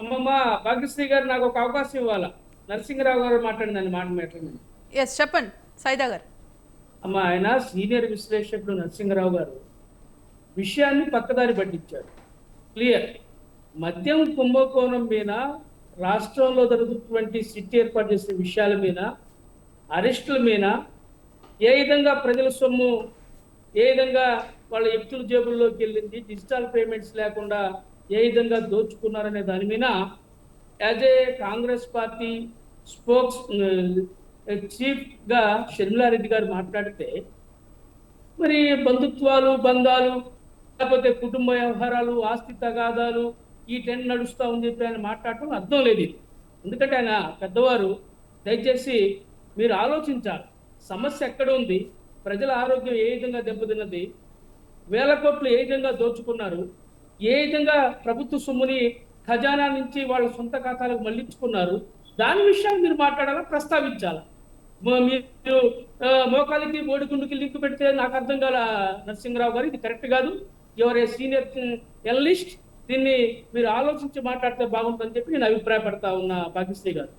అమ్మమ్మ భాగ్యశ్రీ గారు నాకు ఒక అవకాశం ఇవ్వాలా, నరసింహరావు గారు మాట్లాడిందని మాట. ఎస్ చెప్పండి సైదా గారు. అమ్మ ఆయన సీనియర్ విశ్లేషకుడు నరసింహరావు గారు విషయాన్ని పక్కదారి పట్టించారు. క్లియర్. మద్యం కుంభకోణం మీద, రాష్ట్రంలో జరుగుతున్నటువంటి సిట్ ఏర్పాటు చేసిన విషయాల మీద, అరెస్టుల మీద, ఏ విధంగా ప్రజల సొమ్ము ఏ విధంగా వాళ్ళ వ్యక్తుల జేబుల్లోకి వెళ్ళింది, డిజిటల్ పేమెంట్స్ లేకుండా ఏ విధంగా దోచుకున్నారనే దాని మీద as a Congress party spokes చీఫ్గా షర్మిలారెడ్డి గారు మాట్లాడితే, మరి బంధుత్వాలు బంధాలు లేకపోతే కుటుంబ వ్యవహారాలు ఆస్తి తగాదాలు ఈ ట్రెండ్ నడుస్తూ ఉంది చెప్పి ఆయన మాట్లాడటం అర్థం లేదు. ఎందుకంటే ఆయన పెద్దవారు, దయచేసి మీరు ఆలోచించాలి సమస్య ఎక్కడ ఉంది, ప్రజల ఆరోగ్యం ఏ విధంగా దెబ్బతిన్నది, వేల కోట్లు ఏ విధంగా దోచుకున్నారు, ఏ విధంగా ప్రభుత్వ సొమ్ముని ఖజానా నుంచి వాళ్ళ సొంత ఖాతాలకు మళ్లించుకున్నారు, దాని విషయాన్ని మీరు మాట్లాడాలా, ప్రస్తావించాలా. మీరు మోకాలికి బోడిగుండుకి లింక్ పెడితే నాకు అర్థం కాల నరసింహరావు గారు, ఇది కరెక్ట్ కాదు. ఎవరు సీనియర్ ఎనలిస్ట్, దీన్ని మీరు ఆలోచించి మాట్లాడితే బాగుంటుందని చెప్పి నేను అభిప్రాయపడతా ఉన్నా భాగ్యశ్రీ గారు.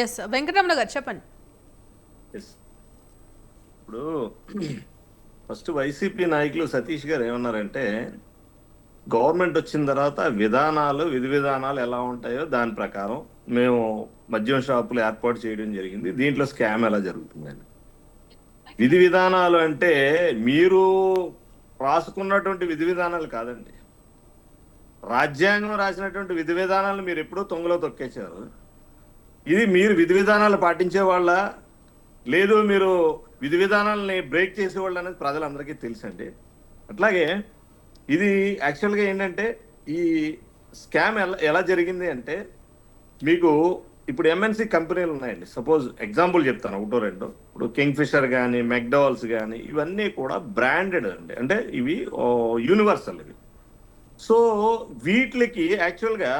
ఎస్ వెంకటరమణ గారు చెప్పండి. ఇప్పుడు ఫస్ట్ వైసీపీ నాయకులు సతీష్ గారు ఏమన్నారంటే, గవర్నమెంట్ వచ్చిన తర్వాత విధి విధానాలు ఎలా ఉంటాయో దాని ప్రకారం మేము మద్యం షాపులు ఏర్పాటు చేయడం జరిగింది, దీంట్లో స్కామ్ ఎలా జరుగుతుందని. విధి విధానాలు అంటే మీరు రాసుకున్నటువంటి విధి విధానాలు కాదండి, రాజ్యాంగం రాసినటువంటి విధి విధానాలను మీరు ఎప్పుడూ తొంగలో తొక్కేశారు. ఇది మీరు విధి విధానాలు పాటించే వాళ్ళ లేదు మీరు విధి విధానాలని బ్రేక్ చేసేవాళ్ళు అనేది ప్రజలందరికీ తెలుసండి. అట్లాగే ఇది యాక్చువల్గా ఏంటంటే ఈ స్కామ్ ఎలా జరిగింది అంటే, మీకు ఇప్పుడు ఎంఎన్సి కంపెనీలు ఉన్నాయండి, సపోజ్ ఎగ్జాంపుల్ చెప్తాను ఒకటో రెండో. ఇప్పుడు కింగ్ ఫిషర్ కానీ మెక్డోవల్స్ కానీ ఇవన్నీ కూడా బ్రాండెడ్ అండి, అంటే ఇవి యూనివర్సల్ ఇవి. సో వీటికి యాక్చువల్గా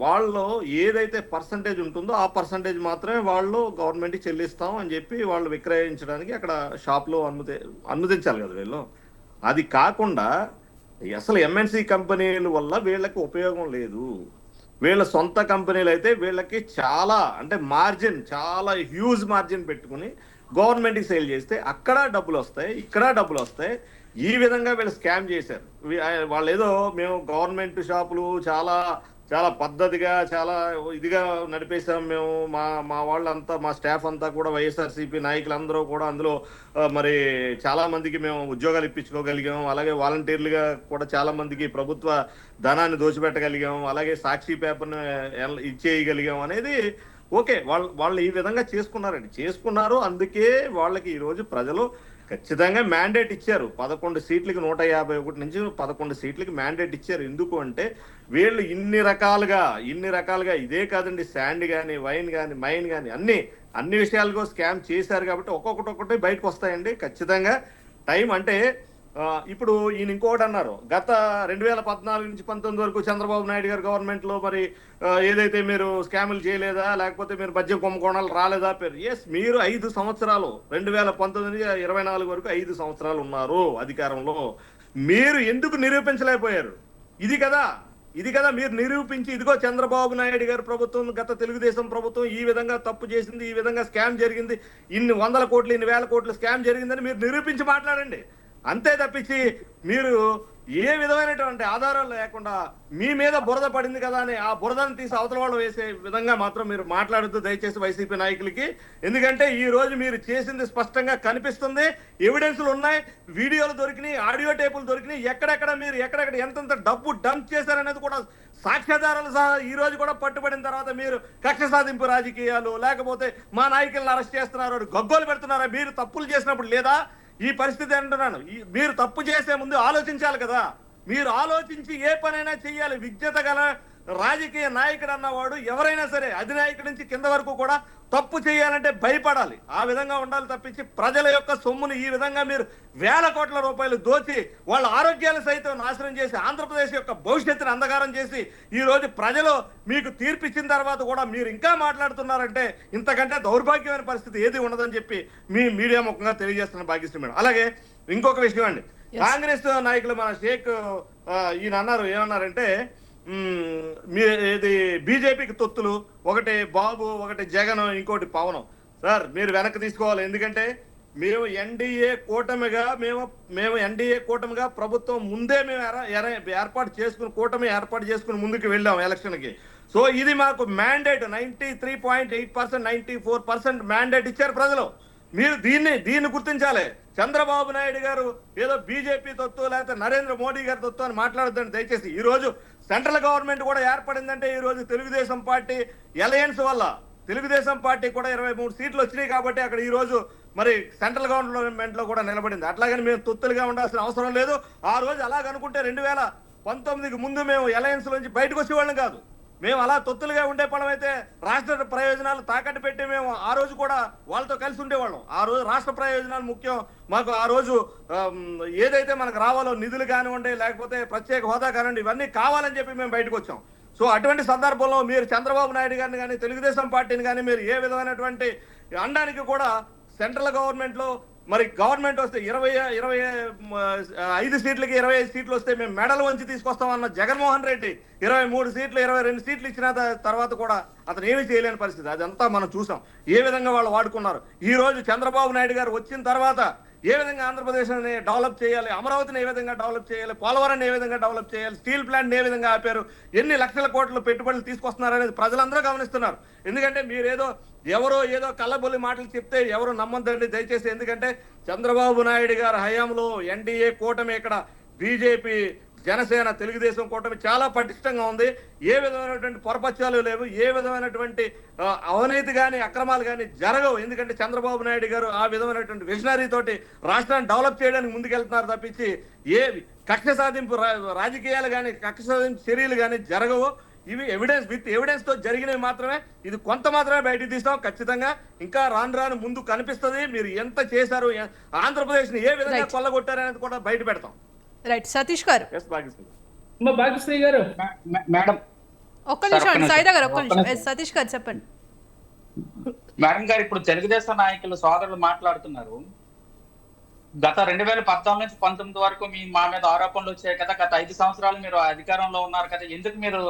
వాళ్ళు ఏదైతే పర్సంటేజ్ ఉంటుందో ఆ పర్సంటేజ్ మాత్రమే వాళ్ళు గవర్నమెంట్కి చెల్లిస్తాం అని చెప్పి వాళ్ళు విక్రయించడానికి అక్కడ షాప్లో అనుమతించాలి కదా వీళ్ళు. అది కాకుండా అసలు ఎంఎన్సి కంపెనీల వల్ల వీళ్ళకి ఉపయోగం లేదు. వీళ్ళ సొంత కంపెనీలు అయితే వీళ్ళకి చాలా అంటే మార్జిన్, చాలా హ్యూజ్ మార్జిన్ పెట్టుకుని గవర్నమెంట్కి సేల్ చేస్తే అక్కడ డబ్బులు వస్తాయి, ఇక్కడ డబ్బులు వస్తాయి. ఈ విధంగా వీళ్ళు స్కామ్ చేశారు. వాళ్ళు ఏదో మేము గవర్నమెంట్ షాపులు చాలా చాలా పద్ధతిగా చాలా ఇదిగా నడిపేశాం మేము. మా వాళ్ళంతా, మా స్టాఫ్ అంతా కూడా వైఎస్ఆర్సీపీ నాయకులందరూ కూడా అందులో మరి చాలా మందికి మేము ఉద్యోగాలు ఇప్పించుకోగలిగాం. అలాగే వాలంటీర్లుగా కూడా చాలా మందికి ప్రభుత్వ ధనాన్ని దోచిపెట్టగలిగాం. అలాగే సాక్షి పేపర్ని ఇచ్చేయగలిగాం అనేది ఓకే. వాళ్ళు ఈ విధంగా చేసుకున్నారు. అందుకే వాళ్ళకి ఈరోజు ప్రజలు ఖచ్చితంగా మ్యాండేట్ ఇచ్చారు. 11 సీట్లకి 151 నుంచి 11 సీట్లకి మ్యాండేట్ ఇచ్చారు. ఎందుకు అంటే వీళ్ళు ఇన్ని రకాలుగా ఇదే కాదండి, శాండ్ కానీ, వైన్ కానీ, మైన్ కానీ అన్ని విషయాలుగా స్కామ్ చేశారు. కాబట్టి ఒక్కొక్కటి బయటకు వస్తాయండి ఖచ్చితంగా. టైం అంటే ఇప్పుడు ఈయన ఇంకోటి అన్నారు, గత 2014 నుంచి 19 వరకు చంద్రబాబు నాయుడు గారు గవర్నమెంట్లో మరి ఏదైతే మీరు స్కాములు చేయలేదా, లేకపోతే మీరు మద్యం కుంభకోణాలు రాలేదా పేరు. ఎస్, మీరు 5 సంవత్సరాలు 2019 నుంచి 24 వరకు 5 సంవత్సరాలు ఉన్నారు అధికారంలో. మీరు ఎందుకు నిరూపించలేకపోయారు? ఇది కదా మీరు నిరూపించి, ఇదిగో చంద్రబాబు నాయుడు గారి ప్రభుత్వం, గత తెలుగుదేశం ప్రభుత్వం ఈ విధంగా తప్పు చేసింది, ఈ విధంగా స్కామ్ జరిగింది, ఇన్ని 100 కోట్లు, ఇన్ని 1000 కోట్లు స్కామ్ జరిగిందని మీరు నిరూపించి మాట్లాడండి. అంతే తప్పించి మీరు ఏ విధమైనటువంటి ఆధారాలు లేకుండా మీ మీద బురద పడింది కదా అని ఆ బురదను తీసి అవతల వాళ్ళు వేసే విధంగా మాత్రం మీరు మాట్లాడద్దు దయచేసి వైసీపీ నాయకులకి. ఎందుకంటే ఈ రోజు మీరు చేసింది స్పష్టంగా కనిపిస్తుంది. ఎవిడెన్స్లు ఉన్నాయి, వీడియోలు దొరికినాయి, ఆడియో టేపులు దొరికినాయి. ఎక్కడెక్కడ ఎంతెంత డబ్బు డంప్ చేశారనేది కూడా సాక్ష్యాధారాలు సహా ఈ రోజు కూడా పట్టుబడిన తర్వాత మీరు కక్ష సాధింపు రాజకీయాలు, లేకపోతే మా నాయకులను అరెస్ట్ చేస్తున్నారు, గగ్గోలు పెడుతున్నారా? మీరు తప్పులు చేసినప్పుడు లేదా ఈ పరిస్థితి అంటున్నాను. మీరు తప్పు చేసే ముందు ఆలోచించాలి కదా. మీరు ఆలోచించి ఏ పనైనా చెయ్యాలి. విజ్ఞత గల రాజకీయ నాయకుడు అన్నవాడు ఎవరైనా సరే అధినాయకుడి నుంచి కింద వరకు కూడా తప్పు చేయాలంటే భయపడాలి. ఆ విధంగా ఉండాలి తప్పించి ప్రజల యొక్క సొమ్మును ఈ విధంగా మీరు వేల కోట్ల రూపాయలు దోచి వాళ్ళ ఆరోగ్యాలు సైతం నాశనం చేసి ఆంధ్రప్రదేశ్ యొక్క భవిష్యత్తును అంధకారం చేసి ఈ రోజు ప్రజలు మీకు తీర్పిచ్చిన తర్వాత కూడా మీరు ఇంకా మాట్లాడుతున్నారంటే ఇంతకంటే దౌర్భాగ్యమైన పరిస్థితి ఏది ఉండదని చెప్పి మీ మీడియా ముఖంగా తెలియజేస్తున్న భాగ్యశ్రీ మేడం. అలాగే ఇంకొక విషయం అండి, కాంగ్రెస్ నాయకులు మన షేక్ ఈయన అన్నారు, ఏమన్నారంటే ఇది బీజేపీకి తొత్తులు, ఒకటి బాబు, ఒకటి జగన్, ఇంకోటి పవన్. సార్ మీరు వెనక్కి తీసుకోవాలి. ఎందుకంటే మేము ఎన్డీఏ కూటమిగా ప్రభుత్వం ముందే మేము కూటమి ఏర్పాటు చేసుకుని ముందుకు వెళ్ళాం ఎలక్షన్కి. సో ఇది మాకు మ్యాండేట్ 93.8%, 94% మ్యాండేట్ ఇచ్చారు ప్రజలు. మీరు దీన్ని గుర్తించాలి. చంద్రబాబు నాయుడు గారు ఏదో బీజేపీ తొత్తు లేకపోతే నరేంద్ర మోడీ గారి తొత్తు అని మాట్లాడొద్దండి దయచేసి. ఈ రోజు సెంట్రల్ గవర్నమెంట్ కూడా ఏర్పడిందంటే ఈ రోజు తెలుగుదేశం పార్టీ అలయన్స్ వల్ల తెలుగుదేశం పార్టీ కూడా 23 సీట్లు వచ్చినాయి కాబట్టి అక్కడ ఈ రోజు మరి సెంట్రల్ గవర్నమెంట్ లో కూడా నిలబడింది. అట్లాగని మేము తొత్తులుగా ఉండాల్సిన అవసరం లేదు. ఆ రోజు అలాగనుకుంటే 2019కి ముందు మేము అలయన్స్ నుంచి బయటకు వచ్చేవాళ్ళం కాదు. మేము అలా తొత్తులుగా ఉండే పడం అయితే రాష్ట్ర ప్రయోజనాలు తాకట్టు పెట్టి మేము ఆ రోజు కూడా వాళ్ళతో కలిసి ఉండేవాళ్ళం. ఆ రోజు రాష్ట్ర ప్రయోజనాలు ముఖ్యం మాకు. ఆ రోజు ఏదైతే మనకు రావాలో నిధులు కానివ్వండి, లేకపోతే ప్రత్యేక హోదా కానివ్వండి, ఇవన్నీ కావాలని చెప్పి మేము బయటకు వచ్చాం. సో అటువంటి సందర్భంలో మీరు చంద్రబాబు నాయుడు గారిని కానీ తెలుగుదేశం పార్టీని కానీ మీరు ఏ విధమైనటువంటి అనడానికి కూడా సెంట్రల్ గవర్నమెంట్లో మరి గవర్నమెంట్ వస్తే 25 సీట్లకి 25 సీట్లు వస్తే మేము మెడల్ వంచి తీసుకొస్తామన్న జగన్మోహన్ రెడ్డి 23 సీట్లు 22 సీట్లు ఇచ్చిన తర్వాత కూడా అతను ఏమీ చేయలేని పరిస్థితి. అదంతా మనం చూసాం ఏ విధంగా వాళ్ళు వాడుకున్నారు. ఈ రోజు చంద్రబాబు నాయుడు గారు వచ్చిన తర్వాత ఏ విధంగా ఆంధ్రప్రదేశ్ని డెవలప్ చేయాలి, అమరావతిని ఏ విధంగా డెవలప్ చేయాలి, పోలవరాన్ని ఏ విధంగా డెవలప్ చేయాలి, స్టీల్ ప్లాంట్ ఏ విధంగా ఆపారు, ఎన్ని లక్షల కోట్ల పెట్టుబడులు తీసుకొస్తున్నారు అనేది ప్రజలందరూ గమనిస్తున్నారు. ఎందుకంటే మీరేదో ఎవరో ఏదో కళ్ళబొల్లి మాటలు చెప్తే ఎవరు నమ్మద్దండి దయచేసి. ఎందుకంటే చంద్రబాబు నాయుడు గారి హయాంలో ఎన్డీఏ కూటమి, ఇక్కడ బీజేపీ, జనసేన, తెలుగుదేశం కూటమి చాలా పటిష్టంగా ఉంది. ఏ విధమైనటువంటి పొరపచ్చాలు లేవు, ఏ విధమైనటువంటి అవినీతి కానీ అక్రమాలు కానీ జరగవు. ఎందుకంటే చంద్రబాబు నాయుడు గారు ఆ విధమైనటువంటి విజనరీ తోటి రాష్ట్రాన్ని డెవలప్ చేయడానికి ముందుకెళ్తున్నారు తప్పించి ఏ కక్ష సాధింపు రాజకీయాలు కానీ కక్ష సాధింపు చర్యలు కానీ జరగవు. ఇవి ఎవిడెన్స్ తో జరిగినవి మాత్రమే. ఇది కొంత మాత్రమే బయటకు తీస్తాం. ఖచ్చితంగా ఇంకా రాను ముందు కనిపిస్తుంది. మీరు ఎంత చేశారు, ఆంధ్రప్రదేశ్ ని ఏ విధంగా కొల్లగొట్టారు అనేది కూడా బయట పెడతాం. రైట్, సతీష్ గారు. భాగ్యశ్రీ గారు మేడం ఒక్క నిమిషం, సాయిదా గారు ఒక్క నిమిషం. సతీష్ గారు చెప్పండి. మేడం గారు, ఇప్పుడు తెలుగుదేశం నాయకులు సోదరులు మాట్లాడుతున్నారు, గత 2014 నుంచి 19 వరకు మా మీద ఆరోపణలు వచ్చాయి కదా, గత 5 సంవత్సరాలు మీరు అధికారంలో ఉన్నారు కదా, ఎందుకు మీరు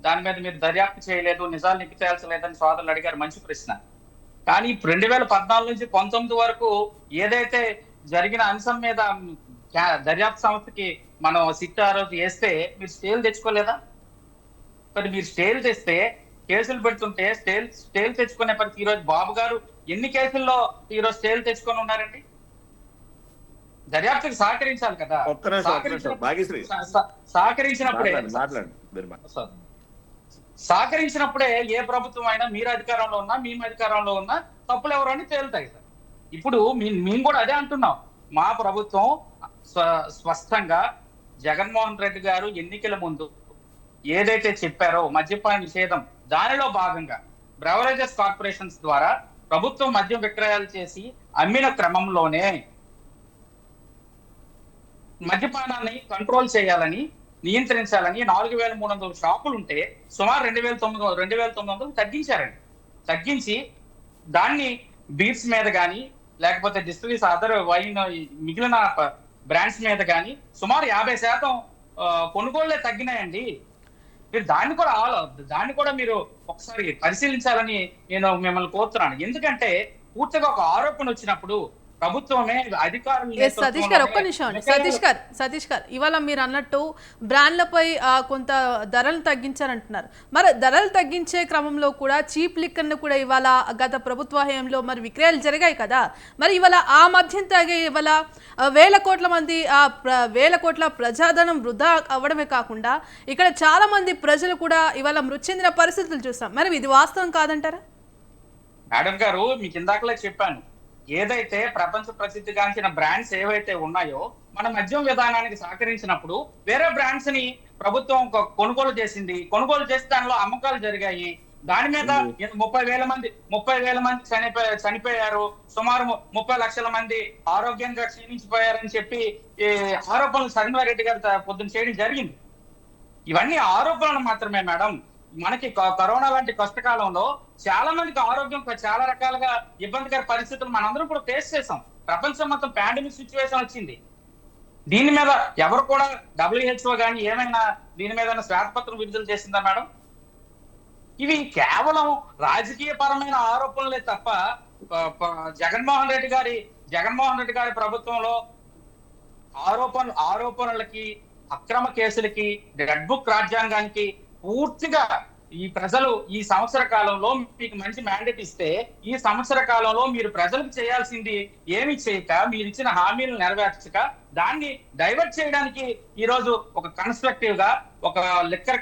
దాని మీద మీరు దర్యాప్తు చేయలేదు, నిజాలు నిప్పి తేల్చలేదని సోదరులు అడిగారు. మంచి ప్రశ్న. కానీ 2014 నుంచి 19 వరకు ఏదైతే జరిగిన అంశం మీద దర్యాప్తు సంస్థకి మనం సిట్ ఆ రోజు వేస్తే మీరు స్టేలు తెచ్చుకోలేదా? మరి మీరు స్టేలు తెస్తే కేసులు పెడుతుంటే స్టేలు తెచ్చుకునే పని ఈ రోజు బాబు గారు ఎన్ని కేసుల్లో ఈరోజు స్టేలు తెచ్చుకొని ఉన్నారండి? దర్యాప్తుకి సహకరించాలి కదా. ఒక్క నిమిషం భాగ్యశ్రీ సహకరించినప్పుడే మాట్లాడండి మీరు సహకరించినప్పుడే ఏ ప్రభుత్వం అయినా మీరు అధికారంలో ఉన్నా మేము అధికారంలో ఉన్నా తప్పులు ఎవరని తేలుతాయి సార్. ఇప్పుడు మేము కూడా అదే అంటున్నాం. మా ప్రభుత్వం స్పష్టంగా జగన్మోహన్ రెడ్డి గారు ఎన్నికల ముందు ఏదైతే చెప్పారో మద్యపాన నిషేధం, దానిలో భాగంగా బ్రెవరేజెస్ కార్పొరేషన్స్ ద్వారా ప్రభుత్వం మద్యం విక్రయాలు చేసి అమ్మిన క్రమంలోనే మద్యపానాన్ని కంట్రోల్ చేయాలని, నియంత్రించాలని 4,300 షాపులు ఉంటే సుమారు 2,900 తగ్గించారండి. తగ్గించి దాన్ని బీర్స్ మీద కానీ లేకపోతే డిస్టిలరీస్ అదర్ వైన్ మిగిలిన బ్రాండ్స్ మీద కానీ సుమారు 50% కొనుగోళ్లే తగ్గినాయండి. మీరు దాన్ని కూడా మీరు ఒకసారి పరిశీలించాలని నేను మిమ్మల్ని కోరుతున్నాను. ఎందుకంటే పూర్తిగా ఒక ఆరోపణ వచ్చినప్పుడు ప్రభుత్వమే అధికారులు. సతీష్ గారు ఒక్క నిమిషం. సతీష్ గారు ఇవాళ మీరు అన్నట్టు బ్రాండ్లపై కొంత ధరలు తగ్గించారంటున్నారు. మరి ధరలు తగ్గించే క్రమంలో కూడా చీప్ లిక్కర్ను కూడా ఇవాళ గత ప్రభుత్వ హయాంలో మరి విక్రయాలు జరిగాయి కదా. మరి ఇవాళ ఆ మద్యం తాగే ఇవాళ వేల కోట్ల ప్రజాధనం వృధా అవ్వడమే కాకుండా ఇక్కడ చాలా మంది ప్రజలు కూడా ఇవాళ మృతి చెందిన పరిస్థితులు చూస్తాం. మరి ఇది వాస్తవం కాదంటారా? మేడం గారు మీకు ఇందాకలే చెప్పాను, ఏదైతే ప్రపంచ ప్రసిద్ధిగాంచిన బ్రాండ్స్ ఏవైతే ఉన్నాయో మన మద్యం విధానానికి సహకరించినప్పుడు వేరే బ్రాండ్స్ ని ప్రభుత్వం కొనుగోలు చేసి దానిలో అమ్మకాలు జరిగాయి. దాని మీద 30,000 మంది చనిపోయారు, సుమారు 30 లక్షల మంది ఆరోగ్యంగా క్షీణించిపోయారని చెప్పి ఆరోపణలు శర్మిలారెడ్డి గారు పొద్దున్న చేయడం జరిగింది. ఇవన్నీ ఆరోపణలు మాత్రమే మేడం. మనకి కరోనా లాంటి కష్టకాలంలో చాలా మందికి ఆరోగ్యం చాలా రకాలుగా ఇబ్బందికర పరిస్థితులు మనందరం కూడా ఫేస్ చేసాం. ప్రపంచం మొత్తం పాండమిక్ సిచ్యువేషన్ వచ్చింది. దీని మీద ఎవరు కూడా WHO కానీ ఏమైనా దీని మీద శ్వేతపత్రం విడుదల చేసిందా మేడం? ఇవి కేవలం రాజకీయ పరమైన ఆరోపణలే తప్ప జగన్మోహన్ రెడ్డి గారి ప్రభుత్వంలో ఆరోపణలకి, అక్రమ కేసులకి, రెడ్ బుక్ రాజ్యాంగానికి పూర్తిగా ఈ ప్రజలు ఈ సంవత్సర కాలంలో మీకు మంచి మ్యాండేట్ ఇస్తే ఈ సంవత్సర కాలంలో మీరు ప్రజలకు చేయాల్సింది ఏమి చేయక, మీరు ఇచ్చిన హామీలు నెరవేర్చక దాన్ని డైవర్ట్ చేయడానికి ఈ రోజు ఒక కన్స్ట్రక్టివ్ గా ఒక లిక్కర్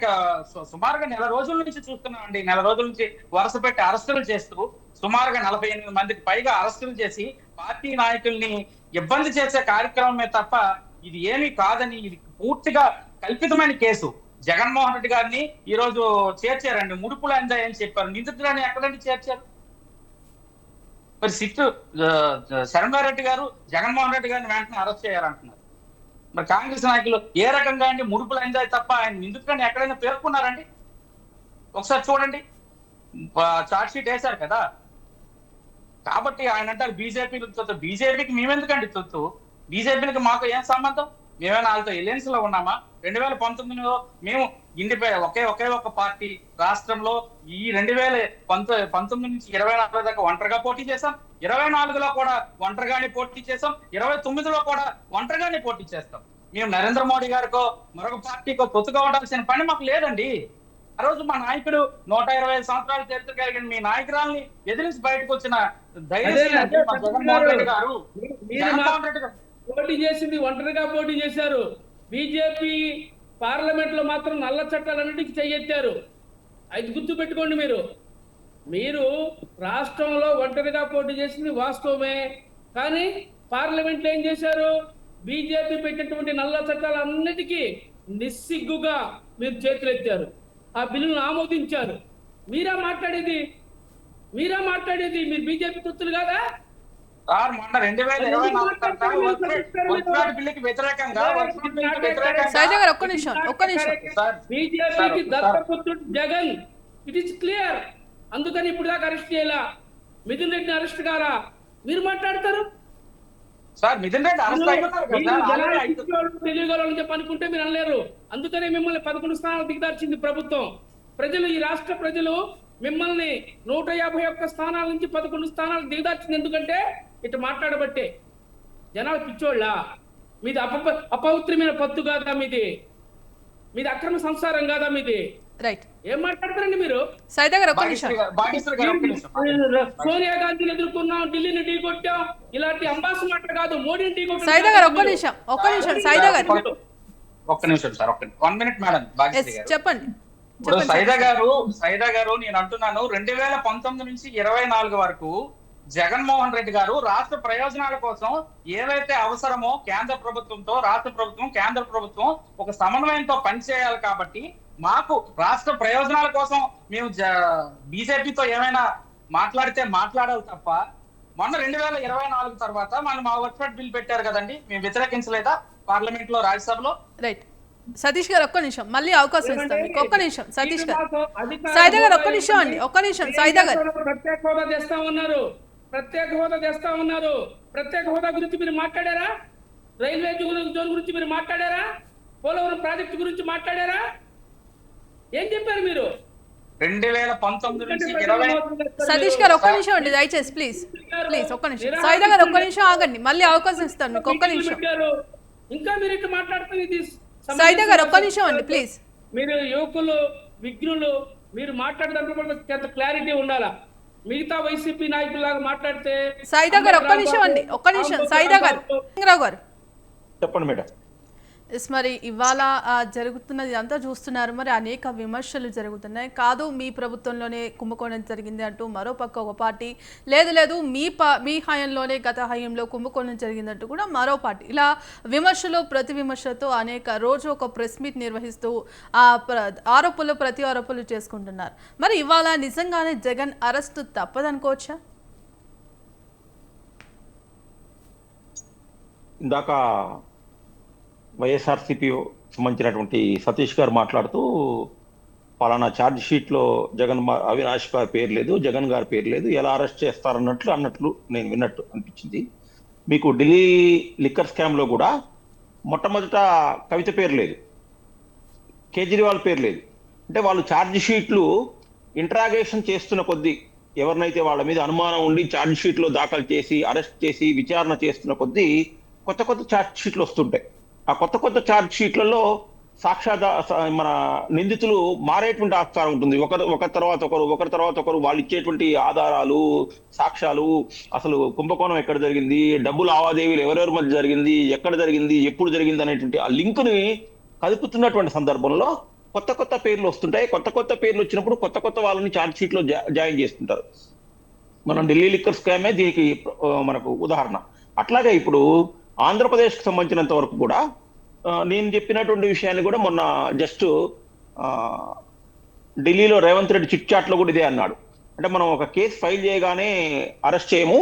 సుమారుగా 4 రోజుల నుంచి చూస్తున్నామండి. 4 రోజుల నుంచి వరుస పెట్టి అరెస్టులు చేస్తూ సుమారుగా 48 మందికి పైగా అరెస్టులు చేసి పార్టీ నాయకుల్ని ఇబ్బంది చేసే కార్యక్రమమే తప్ప ఇది ఏమీ కాదని, ఇది పూర్తిగా కల్పితమైన కేసు. జగన్మోహన్ రెడ్డి గారిని ఈ రోజు చేర్చారండి. ముడుపులు అందాయని చెప్పారు. నిందితులని ఎక్కడండి చేర్చారు? మరి శర్మిలారెడ్డి గారు జగన్మోహన్ రెడ్డి గారిని వెంటనే అరెస్ట్ చేయాలంటున్నారు. మరి కాంగ్రెస్ నాయకులు ఏ రకంగా అండి ముడుపులు అందాయి తప్ప ఆయన నిందితులని ఎక్కడైనా పేర్కొన్నారండి? ఒకసారి చూడండి, చార్జ్ షీట్ వేశారు కదా. కాబట్టి ఆయన అంటారు బీజేపీకి మేమెందుకండి తొత్తు? బీజేపీకి మాకు ఏం సంబంధం? మేమైనా వాళ్ళతో ఎలియన్స్ లో ఉన్నామా? 2019లో మేము ఒకే ఒక పార్టీ రాష్ట్రంలో ఈ 2019 నుంచి 24 దాకా ఒంటరిగా పోటీ చేశాం. 24లో కూడా ఒంటరిగానే పోటీ చేశాం. 29లో కూడా ఒంటరిగానే పోటీ చేస్తాం. మేము నరేంద్ర మోడీ గారికో మరొక పార్టీకో తొత్తుగా ఉండాల్సిన పని మాకు లేదండి. ఆ రోజు మా నాయకుడు 125 సంవత్సరాలు చరిత్ర కలిగిన మీ నాయకురాల్ని ఎదిరించి బయటకు వచ్చిన ధైర్యం జగన్మోహన్ రెడ్డి గారు. పోటీ చేసింది ఒంటరిగా పోటీ చేశారు. బీజేపీ పార్లమెంట్ లో మాత్రం నల్ల చట్టాలన్నిటికీ చెయ్యెత్తారు. అది గుర్తు పెట్టుకోండి. మీరు రాష్ట్రంలో ఒంటరిగా పోటీ చేసింది వాస్తవమే, కానీ పార్లమెంట్ లో ఏం చేశారు? బీజేపీ పెట్టినటువంటి నల్ల చట్టాలన్నిటికీ నిస్సిగ్గుగా మీరు చేతులెత్తారు. ఆ బిల్లును ఆమోదించారు. మీరా మాట్లాడేది? మీరు బీజేపీ తొత్తులు కాదా? మొన్న 2024 బిల్లుకి వ్యతిరేకంగా బీజేపీకి దత్తపుత్రుడు జగన్, ఇట్ ఈస్ క్లియర్. అందుకని ఇప్పుడు దాకా అరెస్ట్ చేయాలా? మిథున్ రెడ్డిని అరెస్ట్ కారా? మీరు మాట్లాడతారు సార్. మిథున్ రెడ్డి తెలియగలని చెప్పి అనుకుంటే మీరు అనలేరు. అందుకనే మిమ్మల్ని 11 స్థానాలు దిగదార్చింది ప్రభుత్వం. ఈ రాష్ట్ర ప్రజలు మిమ్మల్ని 151 స్థానాల నుంచి 11 స్థానాలు దిగదార్చింది. ఎందుకంటే ఇటు మాట్లాడబట్టే. జనాలు పిచ్చోళ్ళ? మీది అపవిత్రమైన పత్తు కాదా? మీది అక్రమ సంసారం కాదా? మీది రైట్. ఏం మాట్లాడతారండి మీరు? సైదా గారు ఒక్క నిమిషం. భాగ్యశ్రీ గారు ఒక్క నిమిషం. సోనియా గాంధీని ఎదుర్కొన్నాం, ఢిల్లీని ఢీ కొట్టాం, ఇలాంటి అంబాసు మాట కాదు. మోడీని ఢీ కొట్టాం. సైదా గారు ఒక్క నిమిషం, సైదా గారు ఒక్క నిమిషం సార్, 1 మినిట్ మేడం. భాగ్యశ్రీ గారు చెప్పండి. ఇప్పుడు సైదా గారు నేను అంటున్నాను, 2019 నుంచి 24 వరకు జగన్మోహన్ రెడ్డి గారు రాష్ట్ర ప్రయోజనాల కోసం ఏవైతే అవసరమో కేంద్ర ప్రభుత్వంతో రాష్ట్ర ప్రభుత్వం కేంద్ర ప్రభుత్వం ఒక సమన్వయంతో పనిచేయాలి. కాబట్టి మాకు రాష్ట్ర ప్రయోజనాల కోసం మేము బీజేపీతో ఏమైనా మాట్లాడితే మాట్లాడాలి తప్ప, మొన్న 2024 తర్వాత మనం మా వర్క్ఫెట్ బిల్ పెట్టారు కదండి, మేము వ్యతిరేకించలేదా పార్లమెంట్ లో, రాజ్యసభలో? రైట్. సతీష్ గారు ఒక్క నిమిషం, మళ్ళీ అవకాశం ఇస్తాను మీకు. ఒక్క నిమిషం సతీష్ గారు. సైదా గారు ఒక్క నిమిషం అండి, ఒక్క నిమిషం. సైదా గారు ప్రత్యేక హోదా తెస్తా ఉన్నారు, ప్రత్యేక హోదా గురించి మీరు మాట్లాడారా? రైల్వే జోన్ గురించి మీరు మాట్లాడారా? పోలవరం ప్రాజెక్టు గురించి మాట్లాడారా? ఏం చెప్పారు మీరు? 2019 నుంచి 20 సతీష్ గారు ఒక్క నిమిషం అండి దయచేసి, ప్లీజ్ ఒక్క నిమిషం. సైదా గారు ఒక్క నిమిషం ఆగండి, మళ్ళీ అవకాశం ఇస్తాను మీకు. ఒక్క నిమిషం. ఇంకా మీరు ఇట్లా మాట్లాడుతుంది. సైదా గారు ఒక్క నిమిషం అండి ప్లీజ్. మీరు యువకులు, విఘ్నులు, మీరు మాట్లాడేటప్పుడు క్లారిటీ ఉండాలా. మిగతా వైసీపీ నాయకులాగా మాట్లాడితే. సైదా గారు ఒక్క నిమిషం అండి, ఒక్క నిమిషం. సైదా గారు, రావు గారు చెప్పండి మేడం. మరి ఇవాళ జరుగుతున్నది అంతా చూస్తున్నారు. మరి అనేక విమర్శలు జరుగుతున్నాయి. కాదు మీ ప్రభుత్వంలోనే కుంభకోణం జరిగింది అంటూ మరోపక్క ఒక పార్టీ, లేదు మీ హయాంలోనే గత హయాంలో కుంభకోణం జరిగిందంటూ కూడా మరో పార్టీ. ఇలా విమర్శలు ప్రతి విమర్శతో రోజు ఒక ప్రెస్ మీట్ నిర్వహిస్తూ ప్రతి ఆరోపణలు చేసుకుంటున్నారు. మరి ఇవాళ నిజంగానే జగన్ అరెస్టు తప్పదనుకోవచ్చా? ఇందాక వైఎస్ఆర్సీపీ సంబంధించినటువంటి సతీష్ గారు మాట్లాడుతూ పలానా ఛార్జ్ షీట్లో అవినాష్ గారి పేరు లేదు, జగన్ గారి పేరు లేదు, ఎలా అరెస్ట్ చేస్తారన్నట్లు నేను విన్నట్టు అనిపించింది. మీకు ఢిల్లీ లిక్కర్ స్కామ్ లో కూడా మొట్టమొదట కవిత పేరు లేదు, కేజ్రీవాల్ పేరు లేదు. అంటే వాళ్ళు ఛార్జ్ షీట్లు ఇంట్రాగేషన్ చేస్తున్న కొద్దీ, ఎవరినైతే వాళ్ళ మీద అనుమానం ఉండి ఛార్జ్ షీట్లో దాఖలు చేసి అరెస్ట్ చేసి విచారణ చేస్తున్న కొద్దీ కొత్త ఛార్జ్ షీట్లు వస్తుంటాయి. ఆ కొత్త ఛార్జ్ షీట్లలో మన నిందితులు మారేటువంటి ఆస్కారం ఉంటుంది. ఒకరి తర్వాత ఒకరు వాళ్ళు ఇచ్చేటువంటి ఆధారాలు, సాక్ష్యాలు, అసలు కుంభకోణం ఎక్కడ జరిగింది, డబ్బు లావాదేవీలు ఎవరెవరి మధ్య జరిగింది, ఎక్కడ జరిగింది, ఎప్పుడు జరిగింది అనేటువంటి ఆ లింకుని కదుపుతున్నటువంటి సందర్భంలో కొత్త పేర్లు వస్తుంటాయి. కొత్త పేర్లు వచ్చినప్పుడు కొత్త వాళ్ళని ఛార్జ్ షీట్ లో జాయిన్ చేస్తుంటారు. మనం ఢిల్లీ లిక్కర్ స్కామే దీనికి మనకు ఉదాహరణ. అట్లాగే ఇప్పుడు ఆంధ్రప్రదేశ్కి సంబంధించినంత వరకు కూడా నేను చెప్పినటువంటి విషయాన్ని కూడా మొన్న జస్ట్ ఢిల్లీలో రేవంత్ రెడ్డి చిట్ చాట్ లో కూడా ఇదే అన్నాడు. అంటే మనం ఒక కేసు ఫైల్ చేయగానే అరెస్ట్ చేయము,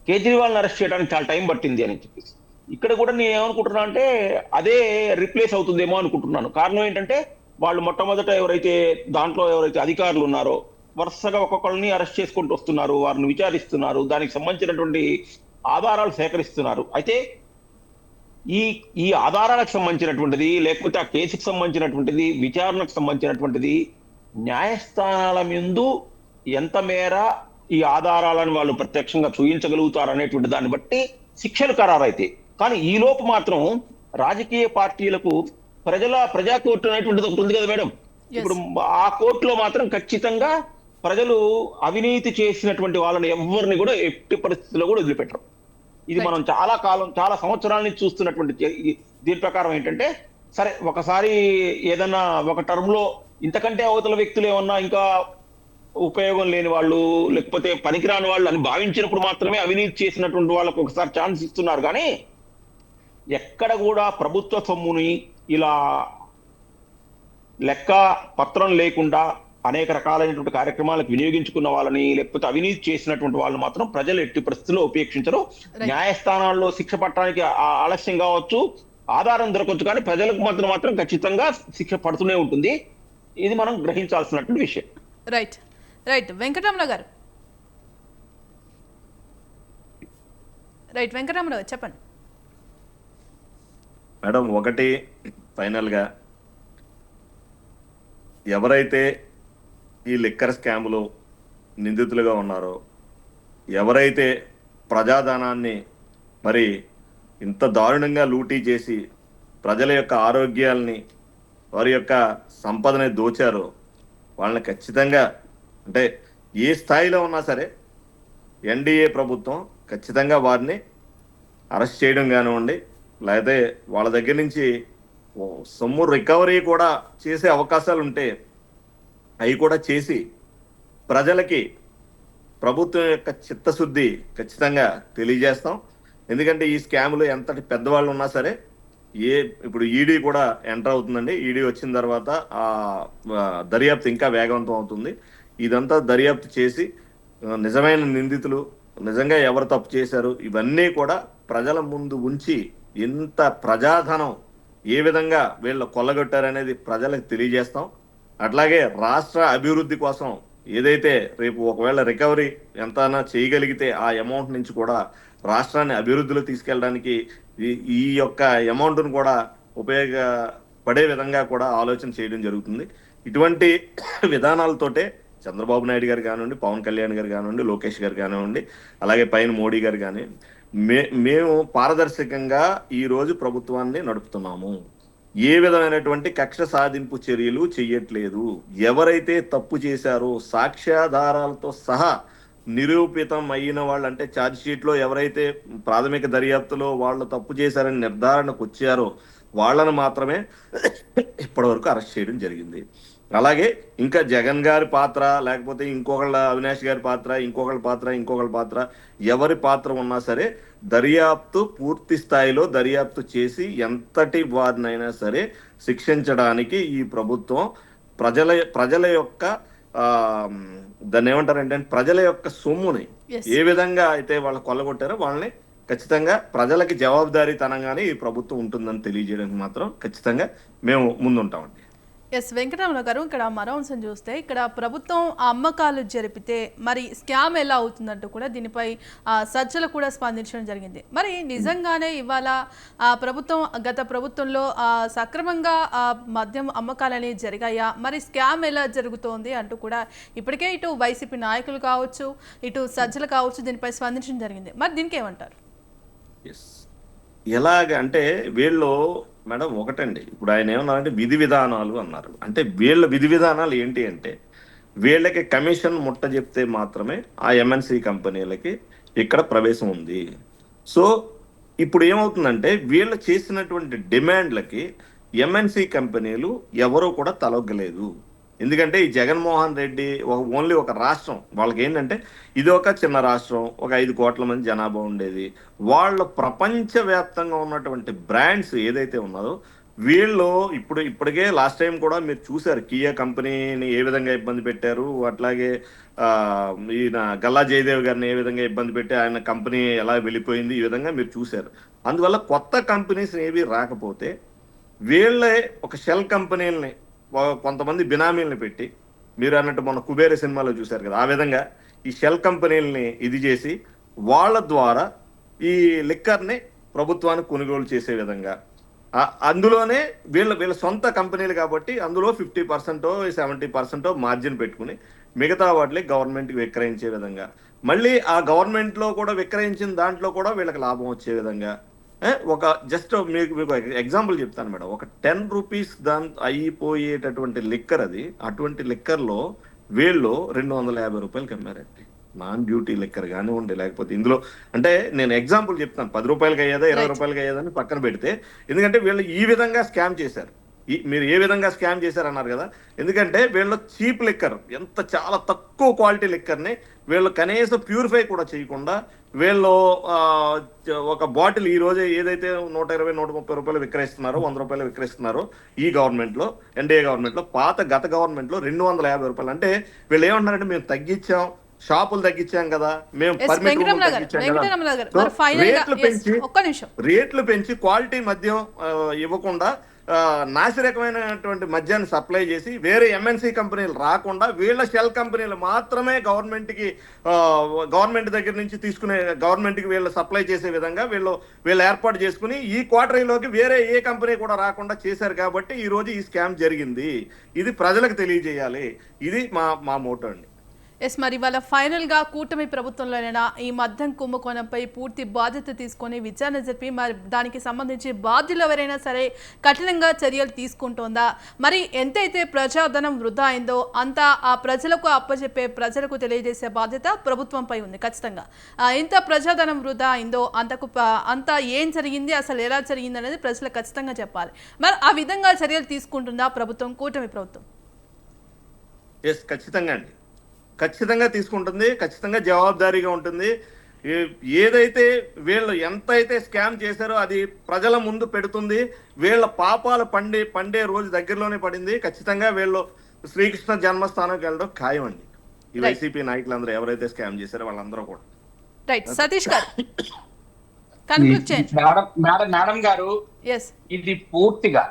కేజ్రీవాల్ని అరెస్ట్ చేయడానికి చాలా టైం పట్టింది అని చెప్పేసి. ఇక్కడ కూడా నేను ఏమనుకుంటున్నా అంటే అదే రిప్లేస్ అవుతుందేమో అనుకుంటున్నాను. కారణం ఏంటంటే వాళ్ళు మొట్టమొదట ఎవరైతే అధికారులు ఉన్నారో వరుసగా ఒక్కొక్కరిని అరెస్ట్ చేసుకుంటూ వస్తున్నారు, వారిని విచారిస్తున్నారు, దానికి సంబంధించినటువంటి ఆధారాలు సేకరిస్తున్నారు. అయితే ఈ ఆధారాలకు సంబంధించినటువంటిది, లేకపోతే ఆ కేసుకు సంబంధించినటువంటిది, విచారణకు సంబంధించినటువంటిది న్యాయస్థానాల ముందు ఎంత మేర ఈ ఆధారాలను వాళ్ళు ప్రత్యక్షంగా చూపించగలుగుతారు అనేటువంటి దాన్ని బట్టి శిక్షలు ఖరారైతాయి. కానీ ఈ లోపు మాత్రం రాజకీయ పార్టీలకు ప్రజా కోర్టు అనేటువంటిది ఒకటి ఉంది కదా మేడం. ఇప్పుడు ఆ కోర్టులో మాత్రం ఖచ్చితంగా ప్రజలు అవినీతి చేసినటువంటి వాళ్ళని ఎవరిని కూడా ఎట్టి పరిస్థితుల్లో కూడా వదిలిపెట్టరు. ఇది మనం చాలా సంవత్సరాల నుంచి చూస్తున్నటువంటి దీని ప్రకారం ఏంటంటే, సరే ఒకసారి ఏదన్నా ఒక టర్మ్ లో ఇంతకంటే అవతల వ్యక్తులు ఏమన్నా ఇంకా ఉపయోగం లేని వాళ్ళు, లేకపోతే పనికిరాని వాళ్ళు అని భావించినప్పుడు మాత్రమే అవినీతి చేసినటువంటి వాళ్ళకు ఒకసారి ఛాన్స్ ఇస్తున్నారు. కానీ ఎక్కడ కూడా ప్రభుత్వ సొమ్ముని ఇలా లెక్క పత్రం లేకుండా అనేక రకాలైనటువంటి కార్యక్రమాలకు వినియోగించుకున్న వాళ్ళని, లేకపోతే అవినీతి చేసినటువంటి వాళ్ళు మాత్రం ప్రజలు ఎట్టి పరిస్థితుల్లో ఉపేక్షించరు. న్యాయస్థానాల్లో శిక్ష పట్టడానికి ఆలస్యం కావచ్చు, ఆధారం దొరకవచ్చు, కానీ ప్రజలకు మాత్రం ఖచ్చితంగా శిక్ష పడుతూనే ఉంటుంది. ఇది మనం గ్రహించాల్సినటువంటి విషయం. రైట్ వెంకటరమణ గారు చెప్పండి మేడం. ఒకటి ఫైనల్ గా, ఎవరైతే ఈ లిక్కర్ స్కామ్లో నిందితులుగా ఉన్నారో, ఎవరైతే ప్రజాధనాన్ని మరి ఇంత దారుణంగా లూటీ చేసి ప్రజల యొక్క ఆరోగ్యాల్ని వారి యొక్క సంపదని దోచారో వాళ్ళని ఖచ్చితంగా, అంటే ఏ స్థాయిలో ఉన్నా సరే ఎన్డీఏ ప్రభుత్వం ఖచ్చితంగా వారిని అరెస్ట్ చేయడం కానివ్వండి, లేకపోతే వాళ్ళ దగ్గర నుంచి సొమ్ము రికవరీ కూడా చేసే అవకాశాలు ఉంటే అవి కూడా చేసి ప్రజలకి ప్రభుత్వం యొక్క చిత్తశుద్ధి ఖచ్చితంగా తెలియజేస్తాం. ఎందుకంటే ఈ స్కాములు ఎంతటి పెద్దవాళ్ళు ఉన్నా సరే, ఇప్పుడు ఈడీ కూడా ఎంటర్ అవుతుందండి. ఈడీ వచ్చిన తర్వాత ఆ దర్యాప్తు ఇంకా వేగవంతం అవుతుంది. ఇదంతా దర్యాప్తు చేసి నిజమైన నిందితులు, నిజంగా ఎవరు తప్పు చేశారు, ఇవన్నీ కూడా ప్రజల ముందు ఉంచి ఎంత ప్రజాధనం ఏ విధంగా వీళ్ళు కొల్లగొట్టారనేది ప్రజలకు తెలియజేస్తాం. అట్లాగే రాష్ట్ర అభివృద్ధి కోసం ఏదైతే రేపు ఒకవేళ రికవరీ ఎంతైనా చేయగలిగితే ఆ అమౌంట్ నుంచి కూడా రాష్ట్రాన్ని అభివృద్ధిలో తీసుకెళ్ళడానికి ఈ యొక్క అమౌంట్ను కూడా ఉపయోగపడే విధంగా కూడా ఆలోచన చేయడం జరుగుతుంది. ఇటువంటి విధానాలతోటే చంద్రబాబు నాయుడు గారు కానివ్వండి, పవన్ కళ్యాణ్ గారు కానివ్వండి, లోకేష్ గారు కానివ్వండి, అలాగే పైన మోడీ గారు కానీ మేము పారదర్శకంగా ఈరోజు ప్రభుత్వాన్ని నడుపుతున్నాము. ఏ విధమైనటువంటి కక్ష సాధింపు చర్యలు చెయ్యట్లేదు. ఎవరైతే తప్పు చేశారో సాక్ష్యాధారాలతో సహా నిరూపితం అయిన వాళ్ళు, అంటే ఛార్జ్ షీట్లో ఎవరైతే ప్రాథమిక దర్యాప్తులో వాళ్ళు తప్పు చేశారని నిర్ధారణకు వచ్చారో వాళ్ళను మాత్రమే ఇప్పటివరకు అరెస్ట్ చేయడం జరిగింది. అలాగే ఇంకా జగన్ గారి పాత్ర, లేకపోతే ఇంకొకళ్ళ అవినాష్ గారి పాత్ర, ఇంకొకళ్ళ పాత్ర ఎవరి పాత్ర ఉన్నా సరే దర్యాప్తు పూర్తి స్థాయిలో దర్యాప్తు చేసి ఎంతటి వారినైనా సరే శిక్షించడానికి ఈ ప్రభుత్వం ప్రజల యొక్క దాన్ని ఏమంటారంటే ప్రజల యొక్క సొమ్ముని ఏ విధంగా అయితే వాళ్ళు కొల్లగొట్టారో వాళ్ళని ఖచ్చితంగా ప్రజలకి జవాబుదారీతనంగానే ఈ ప్రభుత్వం ఉంటుందని తెలియజేయడానికి మాత్రం ఖచ్చితంగా మేము ముందుంటామండి. ఎస్ వెంకటరమణ గారు, ఇక్కడ మరో అంశం చూస్తే ఇక్కడ ప్రభుత్వం అమ్మకాలు జరిపితే మరి స్కామ్ ఎలా అవుతుందంటూ కూడా దీనిపై సజ్జలు కూడా స్పందించడం జరిగింది. మరి నిజంగానే ఇవాళ గత ప్రభుత్వంలో సక్రమంగా మద్యం అమ్మకాలని జరిగాయా, మరి స్కామ్ ఎలా జరుగుతోంది అంటూ కూడా ఇప్పటికే ఇటు వైసీపీ నాయకులు కావచ్చు, ఇటు సజ్జలు కావచ్చు దీనిపై స్పందించడం జరిగింది. మరి దీనికి ఏమంటారు? ఎలాగ అంటే వీళ్ళు మేడం ఒకటండి, ఇప్పుడు ఆయన ఏమన్నారంటే విధి విధానాలు అన్నారు. అంటే వీళ్ళ విధి విధానాలు ఏంటి అంటే వీళ్ళకి కమిషన్ ముట్ట చెప్తే మాత్రమే ఆ ఎంఎన్సి కంపెనీలకి ఇక్కడ ప్రవేశం ఉంది. సో ఇప్పుడు ఏమవుతుందంటే వీళ్ళు చేసినటువంటి డిమాండ్లకి ఎంఎన్సి కంపెనీలు ఎవరూ కూడా తలొగ్గలేదు. ఎందుకంటే ఈ జగన్మోహన్ రెడ్డి ఓన్లీ ఒక రాష్ట్రం, వాళ్ళకి ఏంటంటే ఇది ఒక చిన్న రాష్ట్రం, ఒక 5 కోట్ల మంది జనాభా ఉండేది. వాళ్ళు ప్రపంచవ్యాప్తంగా ఉన్నటువంటి బ్రాండ్స్ ఏదైతే ఉన్నదో వీళ్ళు ఇప్పటికే లాస్ట్ టైం కూడా మీరు చూశారు కియా కంపెనీని ఏ విధంగా ఇబ్బంది పెట్టారు, అట్లాగే ఈయన గల్లా జయదేవ్ గారిని ఏ విధంగా ఇబ్బంది పెట్టి ఆయన కంపెనీ ఎలా వెళ్ళిపోయింది, ఈ విధంగా మీరు చూశారు. అందువల్ల కొత్త కంపెనీస్ ఏవి రాకపోతే వీళ్ళే ఒక షెల్ కంపెనీలని కొంతమంది బినామీలను పెట్టి, మీరు అన్నట్టు మన కుబేర సినిమాలో చూశారు కదా, ఆ విధంగా ఈ షెల్ కంపెనీలని ఇది చేసి వాళ్ళ ద్వారా ఈ లిక్కర్ని ప్రభుత్వానికి కొనుగోలు చేసే విధంగా, అందులోనే వీళ్ళ సొంత కంపెనీలు కాబట్టి అందులో 50% 70% మార్జిన్ పెట్టుకుని మిగతా వాటిని గవర్నమెంట్కి విక్రయించే విధంగా, మళ్ళీ ఆ గవర్నమెంట్లో కూడా విక్రయించిన దాంట్లో కూడా వీళ్ళకి లాభం వచ్చే విధంగా ఒక జస్ట్ మీకు ఎగ్జాంపుల్ చెప్తాను మేడం. ఒక 10 రూపీస్ అయిపోయేటటువంటి లిక్కర్ అది, అటువంటి లిక్కర్లో వీళ్ళు 250 రూపాయలకి అమ్మారండి. నాన్ డ్యూటీ లిక్కర్ కానివ్వండి, లేకపోతే ఇందులో అంటే నేను ఎగ్జాంపుల్ చెప్తాను, 10 రూపాయలకి అయ్యేదా 20 రూపాయలకి అయ్యేదని పక్కన పెడితే, ఎందుకంటే వీళ్ళు ఈ విధంగా స్కామ్ చేశారు. మీరు ఏ విధంగా స్కామ్ చేశారన్నారు కదా, ఎందుకంటే వీళ్ళు చీప్ లిక్కర్, చాలా తక్కువ క్వాలిటీ లిక్కర్ని వీళ్ళు కనీసం ప్యూరిఫై కూడా చేయకుండా వీళ్ళు ఒక బాటిల్ ఈ రోజు ఏదైతే 120-130 రూపాయలు విక్రయిస్తున్నారో, 100 రూపాయలు విక్రయిస్తున్నారో ఈ గవర్నమెంట్లో, ఎన్డీఏ గవర్నమెంట్లో, గత గవర్నమెంట్లో 250 రూపాయలు. అంటే వీళ్ళు ఏమంటున్నారంటే మేము తగ్గించాం, షాపులు తగ్గించాం కదా, మేము రేట్లు పెంచి క్వాలిటీ మద్యం ఇవ్వకుండా నాసిరకమైనటువంటి మద్యాన్ని సప్లై చేసి వేరే ఎంఎన్సి కంపెనీలు రాకుండా వీళ్ళ షెల్ కంపెనీలు మాత్రమే గవర్నమెంట్ దగ్గర నుంచి తీసుకునే, గవర్నమెంట్కి వీళ్ళు సప్లై చేసే విధంగా వీళ్ళు ఏర్పాటు చేసుకుని ఈ క్వార్టరీలోకి వేరే ఏ కంపెనీ కూడా రాకుండా చేశారు. కాబట్టి ఈ రోజు ఈ స్కామ్ జరిగింది. ఇది ప్రజలకు తెలియజేయాలి. ఇది మా మోటో అండి. ఎస్, మరి వాళ్ళ ఫైనల్ గా కూటమి ప్రభుత్వంలోనైనా ఈ మద్యం కుంభకోణంపై పూర్తి బాధ్యత తీసుకొని విచారణ జరిపి మరి దానికి సంబంధించి బాధ్యులు ఎవరైనా సరే కఠినంగా చర్యలు తీసుకుంటోందా? మరి ఎంతైతే ప్రజాధనం వృధా అయిందో అంత ఆ ప్రజలకు అప్పచెప్పే, ప్రజలకు తెలియజేసే బాధ్యత ప్రభుత్వంపై ఉంది ఖచ్చితంగా. ఎంత ప్రజాధనం వృధా అయిందో అంత ఏం జరిగింది, అసలు ఎలా జరిగింది అనేది ప్రజలకు ఖచ్చితంగా చెప్పాలి. మరి ఆ విధంగా చర్యలు తీసుకుంటుందా ప్రభుత్వం, కూటమి ప్రభుత్వం? ఎస్, ఖచ్చితంగా అండి, ఖచ్చితంగా తీసుకుంటుంది, ఖచ్చితంగా జవాబుదారీగా ఉంటుంది. ఏదైతే వీళ్ళు ఎంతైతే స్కామ్ చేశారో అది ప్రజల ముందు పెడుతుంది. వీళ్ళ పాపాలు పండే రోజు దగ్గరలోనే పడింది. ఖచ్చితంగా వీళ్ళు శ్రీకృష్ణ జన్మస్థానంకి వెళ్ళడం ఖాయం అండి. ఈ వైసీపీ నాయకులందరూ ఎవరైతే స్కామ్ చేశారో వాళ్ళందరూ కూడా. రైట్, సతీష్ గారు కన్క్లూడ్ చేయండి. మేడం గారు, ఇది పూర్తిగా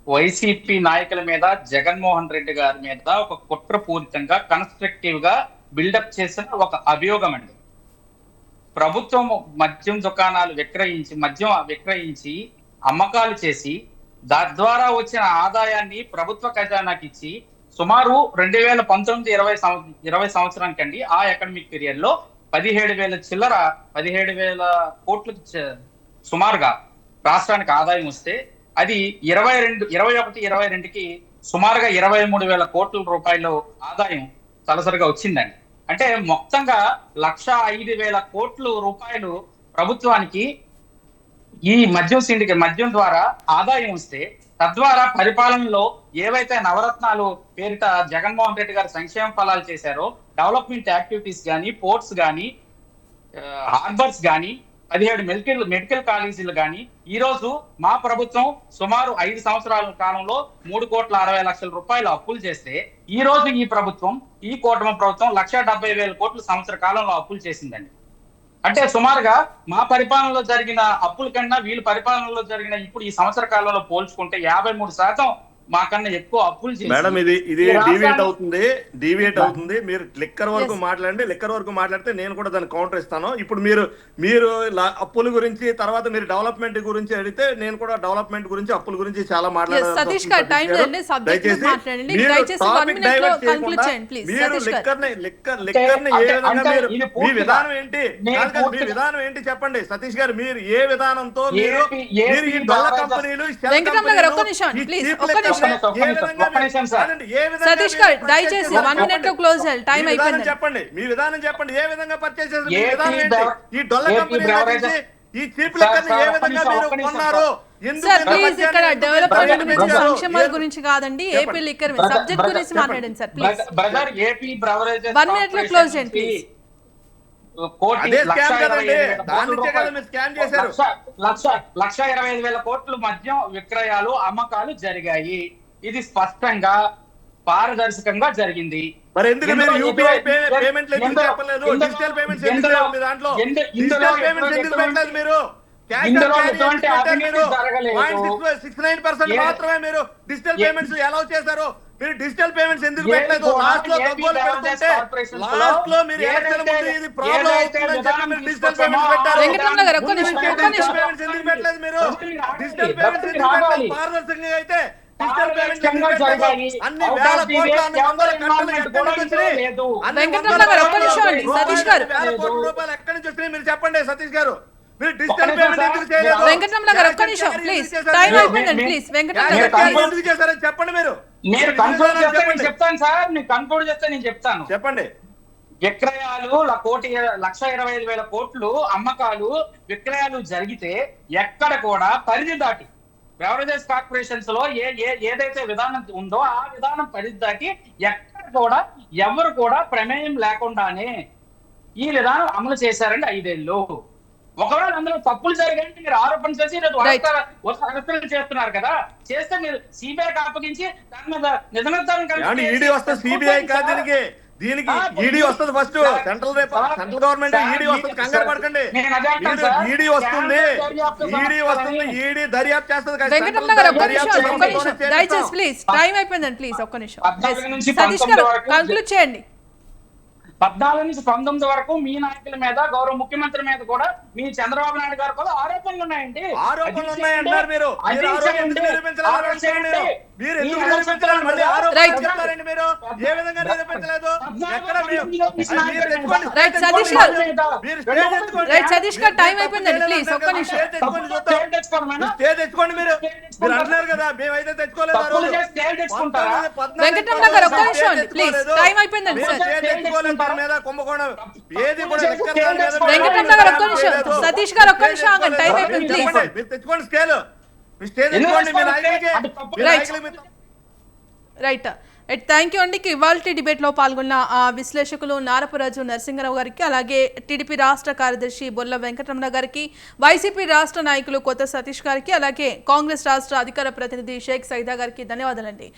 వైసీపీ నాయకుల మీద, జగన్మోహన్ రెడ్డి గారి మీద ఒక కుట్రపూరితంగా కన్స్ట్రక్టివ్ గా బిల్డప్ చేసిన ఒక అభియోగం అండి. ప్రభుత్వం మద్యం దుకాణాలు విక్రయించి అమ్మకాలు చేసి దాని ద్వారా వచ్చిన ఆదాయాన్ని ప్రభుత్వ ఖజానాకి ఇచ్చి సుమారు 2019-20 సంవత్సరానికండి ఆ అకాడమిక్ పీరియడ్ లో 17,000 కోట్లు సుమారుగా రాష్ట్రానికి ఆదాయం వస్తే అది 21-22కి సుమారుగా 23,000 కోట్ల రూపాయలు ఆదాయం తలసరిగా వచ్చిందండి. అంటే మొత్తంగా 105,000 కోట్ల రూపాయలు ప్రభుత్వానికి ఈ మద్యం ద్వారా ఆదాయం వస్తే, తద్వారా పరిపాలనలో ఏవైతే నవరత్నాలు పేరిట జగన్మోహన్ రెడ్డి గారు సంక్షేమ ఫలాలు చేశారో, డెవలప్మెంట్ యాక్టివిటీస్ కానీ, పోర్ట్స్ కానీ, హార్బర్స్ కానీ, 17 మెడికల్ కాలేజీలు కానీ, ఈ రోజు మా ప్రభుత్వం సుమారు 5 సంవత్సరాల కాలంలో 3,60,00,000 రూపాయలు అప్పులు చేస్తే, ఈ రోజు ఈ కూటమి ప్రభుత్వం 1,70,000 కోట్లు సంవత్సర కాలంలో అప్పులు చేసిందండి. అంటే సుమారుగా మా పరిపాలనలో జరిగిన అప్పుల కన్నా వీళ్ళ పరిపాలనలో జరిగిన ఇప్పుడు ఈ సంవత్సర కాలంలో పోల్చుకుంటే 53% మాకన్నా ఎక్కువ అప్పులు చేసి. మేడం, ఇది డీవియేట్ అవుతుంది. మీరు లిక్కర్ వరకు మాట్లాడండి. లిక్కర్ వరకు మాట్లాడితే నేను కూడా దాన్ని కౌంటర్ ఇస్తాను. ఇప్పుడు మీరు అప్పుల గురించి, తర్వాత మీరు డెవలప్మెంట్ గురించి అడిగితే నేను కూడా డెవలప్మెంట్ గురించి, అప్పుల గురించి చాలా మాట్లాడాలి. మీ విధానం ఏంటి చెప్పండి సతీష్ గారు. మీరు ఏ విధానంతో మీరు ఈ డొల్ల కంపెనీలు, సతీష్ గారు దయచేసి 1 మినిట్ లో క్లోజ్ చేయాలి, టైం అయిపోయింది. చెప్పండి, మీ విధానం చెప్పండి. ఏ విధంగా పర్చేస్ చేశారు? మీ విధానం ఏంటి? ఈ డొల్ల కంపెనీ ఈ చీప్ లిక్కర్ ని ఏ విధంగా మీరు కొన్నారు? సార్ ప్లీజ్, ఇక్కడ డెవలప్మెంట్ గురించి, సంక్షేమాల గురించి కాదండి, ఏపీ లిక్కర్ సబ్జెక్ట్ గురించి మాట్లాడండి సార్ ప్లీజ్. 1 మినిట్ లో క్లోజ్ చేయండి ప్లీజ్. 1,25,000 కోట్లు మద్యం విక్రయాలు, అమ్మకాలు జరిగాయి. ఇది స్పష్టంగా పారదర్శకంగా జరిగింది. మరి ఎందుకు మీరు యూపీఐ పేమెంట్లు ఎందుకు చెప్పలేదు? డిజిటల్ పేమెంట్స్ ఎందుకు లేవు మీ దాంట్లో? డిజిటల్ పేమెంట్స్ ఎందుకు పెట్టలేదు మీరు? ఇందులో ఎటువంటి అవినీతి జరగలేదు. 69% మాత్రమే మీరు డిజిటల్ పేమెంట్స్ అలౌ చేశారు. మీరు డిజిటల్ పేమెంట్స్ ఎందుకు పెట్టలేదు? లాస్ట్ లో గగ్గోలు పెడుతుంటే, లాస్ట్ లో మీరు ఎలక్షన్ ముందు ఇది ప్రాబ్లం అవుతుందని చెప్పి మీరు డిజిటల్ పేమెంట్స్ పెట్టారు. వెంకటరమణ గారు ఒక్క నిమిషం. డిజిటల్ పేమెంట్స్ ఎందుకు పెట్టలేదు మీరు? డిజిటల్ పేమెంట్స్ ఎందుకు పెట్టలేదు? పారదర్శకంగా అయితే డిజిటల్ పేమెంట్స్ ఎందుకు పెట్టలేదు? అన్ని వేల కోట్ల, అన్ని వందల కోట్లు ఎక్కడి నుంచి వచ్చినాయి? వెంకటరమణ గారు ఒక్క నిమిషం అండి. సతీష్ గారు, వేల కోట్ల రూపాయలు ఎక్కడి నుంచి వచ్చినాయి మీరు చెప్పండి సతీష్ గారు. మీరు డిజిటల్ పేమెంట్ ఎందుకు చేయలేదు? వెంకటరమణ గారు ఒక్క నిమిషం ప్లీజ్, టైం అయిపోయిందండి ప్లీజ్. వెంకటరమణ గారు ఎందుకు చేశారని చెప్పండి. మీరు కన్క్లూడ్ చేస్తే నేను చెప్తాను సార్. నేను కన్క్లూడ్ చేస్తే నేను చెప్తాను. చెప్పండి. విక్రయాలు 1,25,000 కోట్లు అమ్మకాలు, విక్రయాలు జరిగితే ఎక్కడ కూడా పరిధి దాటి, బెవరేజెస్ కార్పొరేషన్స్ లో ఏదైతే విధానం ఉందో ఆ విధానం పరిధి దాటి ఎక్కడ కూడా ఎవరు కూడా ప్రమేయం లేకుండానే ఈ విధానం అమలు చేశారండి 5 ఏళ్ళు. ఒకవేళ అందులో తప్పులు జరిగాయంటే మీరు ఆరోపణ చేసి అరెస్టులు చేస్తున్నారు కదా, చేస్తే మీరు సిబిఐకి అప్పగించి దాని మీద నిజాన్ని ఈడీ వస్తుంది. సిబిఐ కాదు దీనికి ఈడీ వస్తుంది. ఫస్ట్ సెంట్రల్ గవర్నమెంట్ ఈడీ వస్తుంది. కంగారు పడకండి. ఈడీ వస్తుంది. ఈడీ దర్యాప్తు చేస్తుంది. దయచేసి ప్లీజ్, టైం అయిపోయిందండి ప్లీజ్ ఒక్క నిమిషం. సతీష్ గారు కన్క్లూడ్ చేయండి. 14 నుంచి 19 వరకు మీ నాయకుల మీద, గౌరవ ముఖ్యమంత్రి మీద కూడా, మీ చంద్రబాబు నాయుడు గారు కూడా ఆరోపణలు ఉన్నాయండి. ఆరోపణలు ఉన్నాయంటారు మీరు. అది మీరు ఆరోపణలు చేయండి. నిరూపించలేదు అది చేయండి. మీరు మీ ఎందుకు ఎలక్షన్ నిరూపించలేదు? మళ్ళీ కమిషన్ ఆరోపణలు రైట్. చెప్తారండి మీరు. ఏ విధంగా నిరూపించలేదు? ఎక్కడ మీరు రైట్ సతీష్ గారు. మీరు స్టేజ్ తెచ్చుకోండి. రైట్ సతీష్ గారు, టైం అయిపోయిందండి, ప్లీజ్ ఒక్క నిమిషం. స్టేజ్ తెచ్చుకోండి చూద్దాం. మీరు స్టేజ్ తెచ్చుకోండి. మీరు అంటున్నారు కదా మేమైతే తెచ్చుకోలేదు ఆ రోజు. వెంకటరమణ గారు ఒక్క నిమిషం అండి, ప్లీజ్ టైం అయిపోయిందండి మీరు సార్. స్టేజ్ తెచ్చుకోలేదు దాని మీద కుంభకోణం ఏది కూడా లెక్కలు దాని మీద వెంకటరమణ గారు ఒక్క నిమిషం, లేదు. సతీష్ గారు ఒక్క నిమిషం ఆగండి, టైం అయిపోయింది ప్లీజ్. తెచ్చుకోండి. మీరు తెచ్చుకోండి స్కేల్. మీ స్టేజ్ తెచ్చుకోండి. మీ నాయకులకి మీ రైట్. నాయకులకి మీరు రైట్ థ్యాంక్ యూ అండి. ఇవాళ డిబేట్లో పాల్గొన్న విశ్లేషకులు నారపరాజు నరసింహరావు గారికి, అలాగే టీడీపీ రాష్ట్ర కార్యదర్శి బొల్ల వెంకటరమణ గారికి, వైసీపీ రాష్ట్ర నాయకులు కొత్త సతీష్ గారికి, అలాగే కాంగ్రెస్ రాష్ట్ర అధికార ప్రతినిధి షేక్ సైదా గారికి ధన్యవాదాలండి.